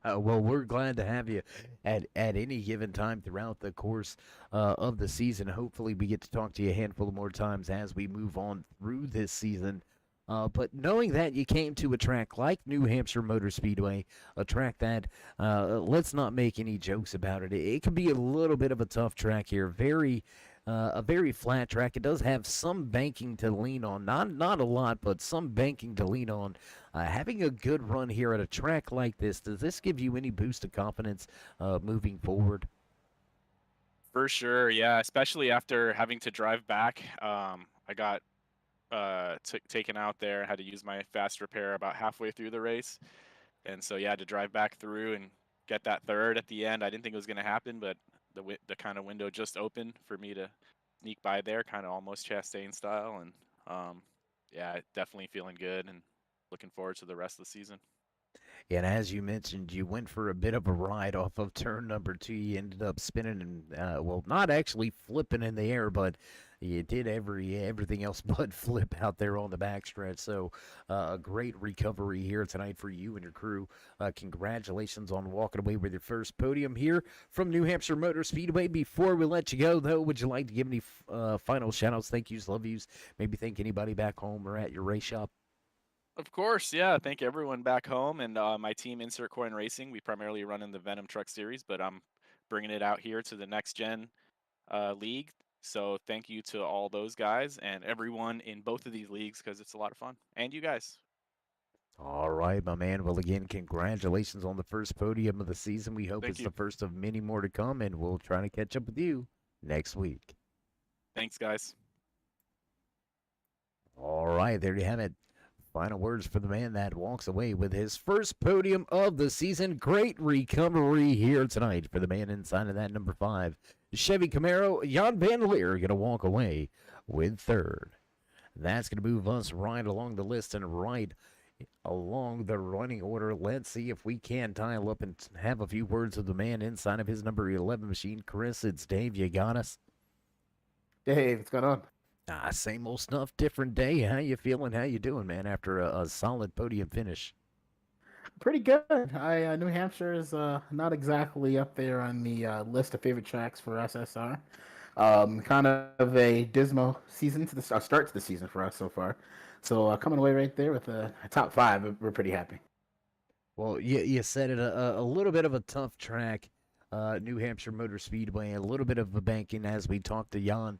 Well, we're glad to have you at any given time throughout the course of the season. Hopefully, we get to talk to you a handful of more times as we move on through this season. But knowing that you came to a track like New Hampshire Motor Speedway, a track that, let's not make any jokes about it, it can be a little bit of a tough track here. A very flat track. It does have some banking to lean on. Not a lot, but some banking to lean on. Having a good run here at a track like this, does this give you any boost of confidence moving forward? For sure, yeah, especially after having to drive back. I got taken out there, had to use my fast repair about halfway through the race. And so, yeah, I had to drive back through and get that third at the end. I didn't think it was going to happen, but the kind of window just opened for me to sneak by there, kind of almost Chastain style. And, yeah, definitely feeling good and looking forward to the rest of the season. And as you mentioned, you went for a bit of a ride off of turn number 2. You ended up spinning and, well, not actually flipping in the air, but you did everything else but flip out there on the backstretch. So a great recovery here tonight for you and your crew. Congratulations on walking away with your first podium here from New Hampshire Motor Speedway. Before we let you go, though, would you like to give any final shout-outs, thank yous, love yous, maybe thank anybody back home or at your race shop? Of course, yeah. Thank everyone back home and my team, Insert Coin Racing. We primarily run in the Venom Truck Series, but I'm bringing it out here to the Next Gen League. So thank you to all those guys and everyone in both of these leagues because it's a lot of fun. And you guys. All right, my man. Well, again, congratulations on the first podium of the season. We hope Thank it's you. the first of many more to come, and we'll try to catch up with you next week. Thanks, guys. All right, there you have it. Final words for the man that walks away with his first podium of the season. Great recovery here tonight for the man inside of that number 5 Chevy Camaro. Jan Bandelier going to walk away with third. That's going to move us right along the list and right along the running order. Let's see if we can dial up and have a few words with the man inside of his number 11 machine. Chris, it's Dave. You got us? Dave, what's going on? Same old stuff, different day. How you feeling? How you doing, man, after a solid podium finish? Pretty good. New Hampshire is not exactly up there on the list of favorite tracks for SSR. Kind of a dismal season to the start to the season for us so far. So coming away right there with a top 5, we're pretty happy. Well, you said it, a little bit of a tough track, New Hampshire Motor Speedway, a little bit of a banking as we talked to Jan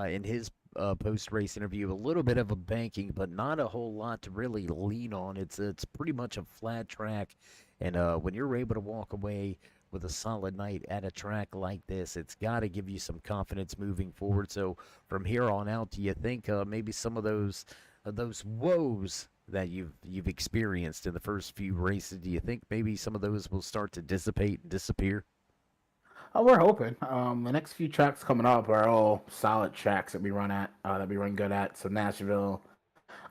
in his post-race interview, a little bit of a banking, but not a whole lot to really lean on. It's pretty much a flat track, and when you're able to walk away with a solid night at a track like this, it's got to give you some confidence moving forward. So from here on out, do you think maybe some of those woes that you've experienced in the first few races, do you think maybe some of those will start to dissipate and disappear? Oh, we're hoping. The next few tracks coming up are all solid tracks that we run good at. So Nashville,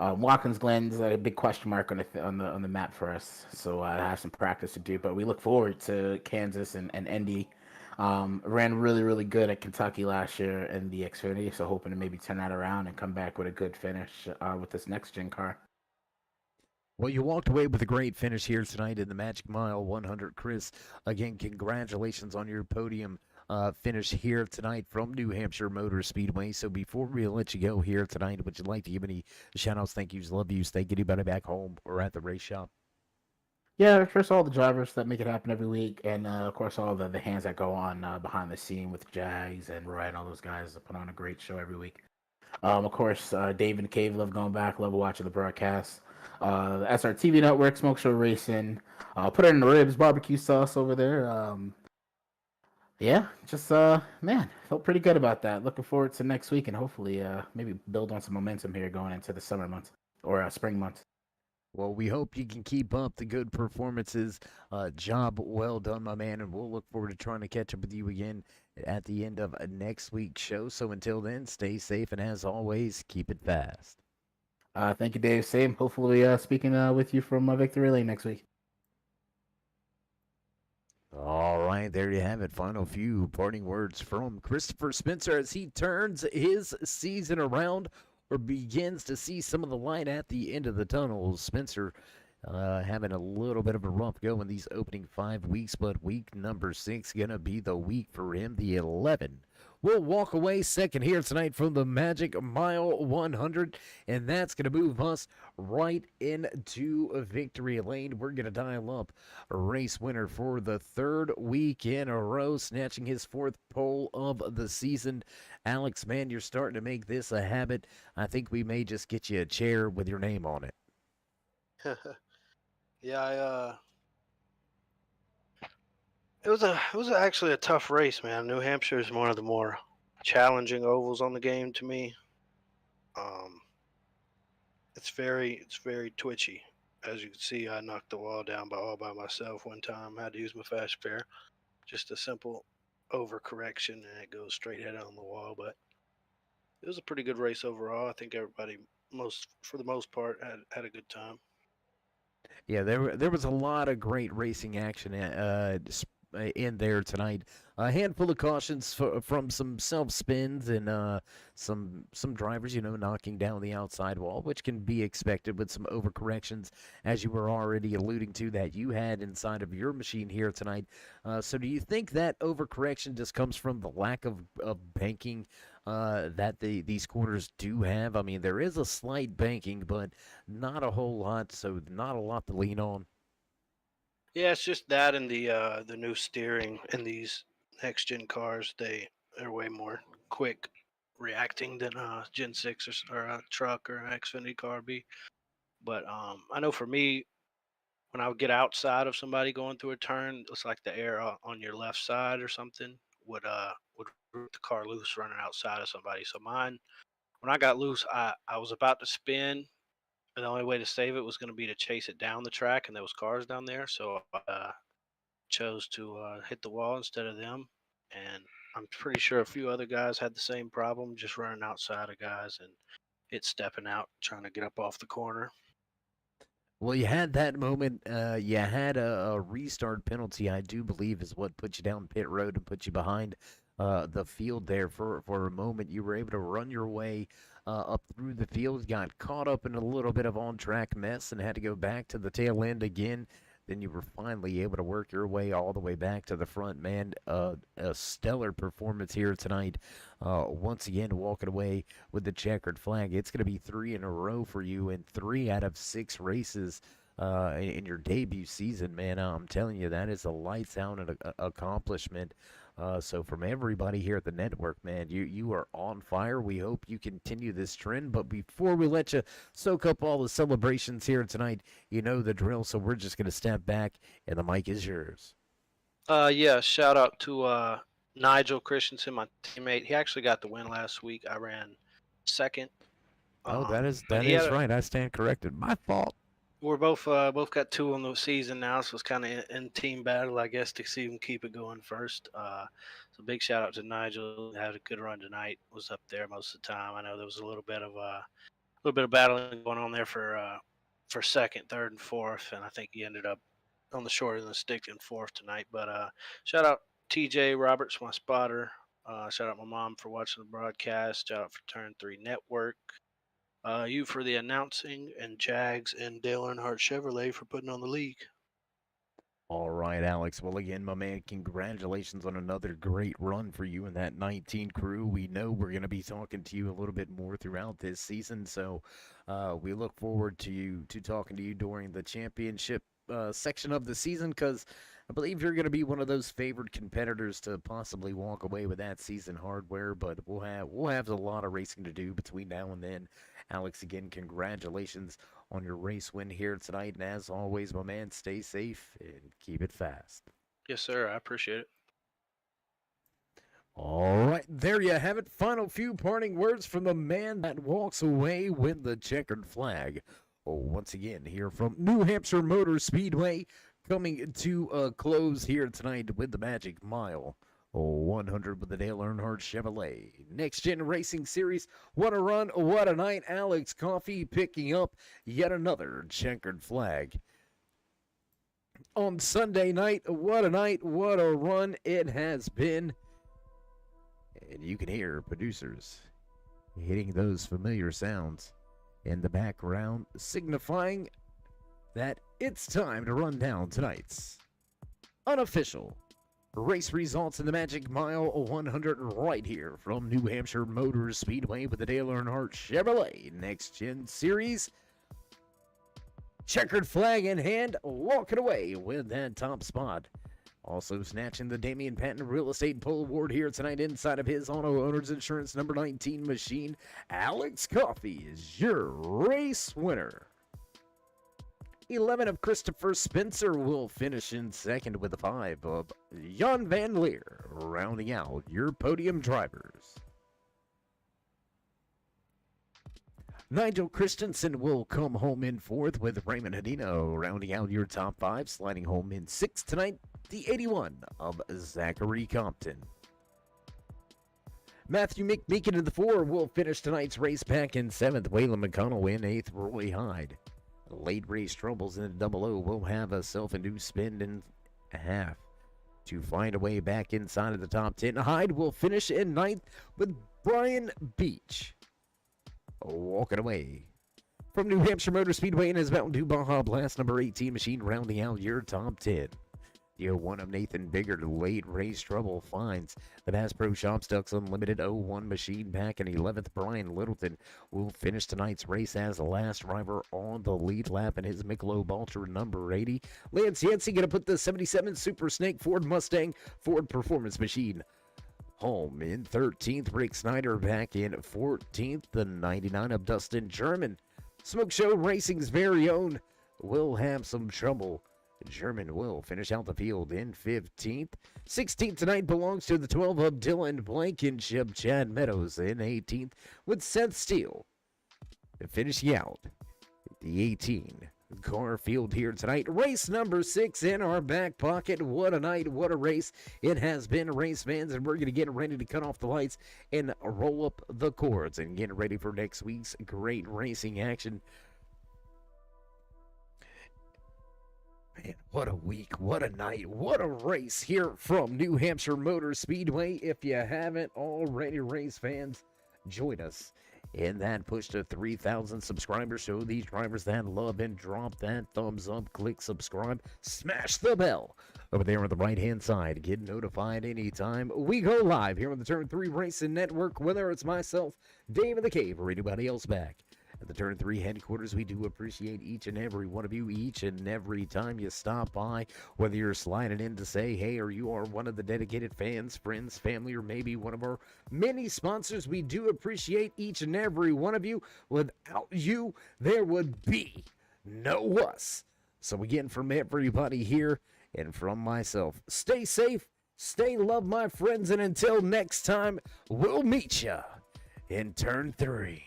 Watkins Glen's a big question mark on the map for us. So I have some practice to do, but we look forward to Kansas and Indy. Ran really, really good at Kentucky last year in the Xfinity, so hoping to maybe turn that around and come back with a good finish with this next gen car. Well, you walked away with a great finish here tonight in the Magic Mile 100. Chris, again, congratulations on your podium finish here tonight from New Hampshire Motor Speedway. So before we let you go here tonight, would you like to give any shout-outs, thank yous, love yous, thank anybody back home or at the race shop? Yeah, first all the drivers that make it happen every week, and of course all the hands that go on behind the scene with Jags and Roy and all those guys that put on a great show every week. Of course, Dave and Cave love going back, love watching the broadcast. The SRTV Network, Smoke Show Racing, put it in the ribs, barbecue sauce over there. Yeah, just man, felt pretty good about that. Looking forward to next week and hopefully maybe build on some momentum here going into the summer months or spring months. Well, we hope you can keep up the good performances. Job well done, my man, and we'll look forward to trying to catch up with you again at the end of next week's show. So until then, stay safe, and as always, keep it fast. Thank you, Dave. Same. Hopefully, speaking with you from Victory Lane next week. All right, there you have it. Final few parting words from Christopher Spencer as he turns his season around or begins to see some of the light at the end of the tunnel. Spencer having a little bit of a rough go in these opening 5 weeks, but week number 6 going to be the week for him, the 11. We'll walk away second here tonight from the Magic Mile 100, and that's going to move us right into Victory Lane. We're going to dial up a race winner for the 3rd week in a row, snatching his 4th pole of the season. Alex, man, you're starting to make this a habit. I think we may just get you a chair with your name on it. Yeah, it was actually a tough race, man. New Hampshire is one of the more challenging ovals on the game to me. Um, it's very twitchy. As you can see, I knocked the wall down all by myself one time. I had to use my fast pair. Just a simple overcorrection, and it goes straight head on the wall. But it was a pretty good race overall. I think everybody, for the most part, had a good time. Yeah, there was a lot of great racing action in there tonight. A handful of cautions from some self spins and some drivers, knocking down the outside wall, which can be expected with some overcorrections, as you were already alluding to that you had inside of your machine here tonight. So, do you think that overcorrection just comes from the lack of banking that these quarters do have? I mean, there is a slight banking, but not a whole lot, so not a lot to lean on. Yeah, it's just that and the new steering in these next gen cars. They're way more quick reacting than Gen 6 or a truck or an Xfinity car be. But I know for me, when I would get outside of somebody going through a turn, it's like the air on your left side or something would root the car loose running outside of somebody. So mine, when I got loose, I was about to spin, and the only way to save it was going to be to chase it down the track, and there was cars down there. So chose to hit the wall instead of them. And I'm pretty sure a few other guys had the same problem, just running outside of guys and it stepping out, trying to get up off the corner. Well, you had that moment. You had a restart penalty, I do believe, is what put you down pit road and put you behind the field there for a moment. You were able to run your way up through the field, got caught up in a little bit of on-track mess, and had to go back to the tail end again. Then you were finally able to work your way all the way back to the front, man. A stellar performance here tonight. Once again, walking away with the checkered flag. It's going to be 3 in a row for you in 3 out of 6 races in your debut season, man. I'm telling you, that is a lights out accomplishment. So from everybody here at the network, man, you are on fire. We hope you continue this trend. But before we let you soak up all the celebrations here tonight, you know the drill. So we're just going to step back, and the mic is yours. Yeah, shout out to Nigel Christensen, my teammate. He actually got the win last week. I ran second. Oh, that is right. I stand corrected. My fault. We're both got 2 on the season now, so it's kind of in team battle, I guess, to see him keep it going first. So big shout out to Nigel. Had a good run tonight. Was up there most of the time. I know there was a little bit of battling going on there for second, third, and fourth, and I think he ended up on the short end of the stick in fourth tonight. But shout out TJ Roberts, my spotter. Shout out my mom for watching the broadcast. Shout out for Turn 3 Network. You for the announcing, and Jags and Dale Earnhardt Chevrolet for putting on the league. All right, Alex. Well, again, my man, congratulations on another great run for you and that 19 crew. We know we're going to be talking to you a little bit more throughout this season, so we look forward to talking to you during the championship section of the season, because I believe you're going to be one of those favored competitors to possibly walk away with that season hardware. But we'll have a lot of racing to do between now and then. Alex, again, congratulations on your race win here tonight, and as always, my man, stay safe and keep it fast. Yes, sir. I appreciate it. All right, there you have it. Final few parting words from the man that walks away with the checkered flag. Once again, here from New Hampshire Motor Speedway, coming to a close here tonight with the Magic Mile 100 with the Dale Earnhardt Chevrolet Next Gen Racing Series. What a run, what a night. Alex Coffey picking up yet another checkered flag. On Sunday night, what a night, what a run it has been. And you can hear producers hitting those familiar sounds in the background, signifying that it's time to run down tonight's unofficial race results in the Magic Mile 100 right here from New Hampshire Motor Speedway with the Dale Earnhardt Chevrolet Next Gen Series. Checkered flag in hand, walking away with that top spot. Also snatching the Damian Patton Real Estate Pole Award here tonight inside of his Auto Owners Insurance number 19 machine. Alex Coffey is your race winner. 11 of Christopher Spencer will finish in second with a 5 of Jan Van Leer, rounding out your podium drivers. Nigel Christensen will come home in 4th with Raymond Hadino, rounding out your top 5, sliding home in 6th tonight. The 81 of Zachary Compton. Matthew McMeekin in the 4 will finish tonight's race back in 7th. Waylon McConnell in 8th. Roy Hyde. Late race troubles in the 00 will have a self-induced spin in a half to find a way back inside of the top 10. Hyde will finish in 9th with Brian Beach walking away from New Hampshire Motor Speedway in his Mountain Dew Baja Blast number 18 machine, rounding out your top 10. The 01 of Nathan Biggert, late race trouble, finds the Bass Pro Shops Ducks Unlimited 01 machine back in 11th. Brian Littleton will finish tonight's race as the last driver on the lead lap in his Michelob Ultra number 80. Lance Yancey going to put the 77 Super Snake Ford Mustang Ford Performance machine home in 13th. Rick Snyder back in 14th. The 99 of Dustin German, Smoke Show Racing's very own, will have some trouble. German will finish out the field in 15th. 16th tonight belongs to the 12 of Dylan Blankenship. Chad Meadows in 18th with Seth Steele finishing out the 18 car field here tonight. Race number 6 in our back pocket. What a night, what a race it has been, race fans, and we're going to get ready to cut off the lights and roll up the cords and get ready for next week's great racing action. Man, what a week, what a night, what a race here from New Hampshire Motor Speedway. If you haven't already, race fans, join us in that push to 3,000 subscribers. Show these drivers that love and drop that thumbs up, click subscribe, smash the bell over there on the right-hand side. Get notified anytime we go live here on the Turn 3 Racing Network, whether it's myself, Dave in the Cave, or anybody else back at the Turn 3 headquarters. We do appreciate each and every one of you each and every time you stop by, whether you're sliding in to say hey or you are one of the dedicated fans, friends, family, or maybe one of our many sponsors. We do appreciate each and every one of you. Without you, there would be no us. So again, from everybody here and from myself, stay safe, stay loved, my friends, and until next time, we'll meet ya in Turn 3.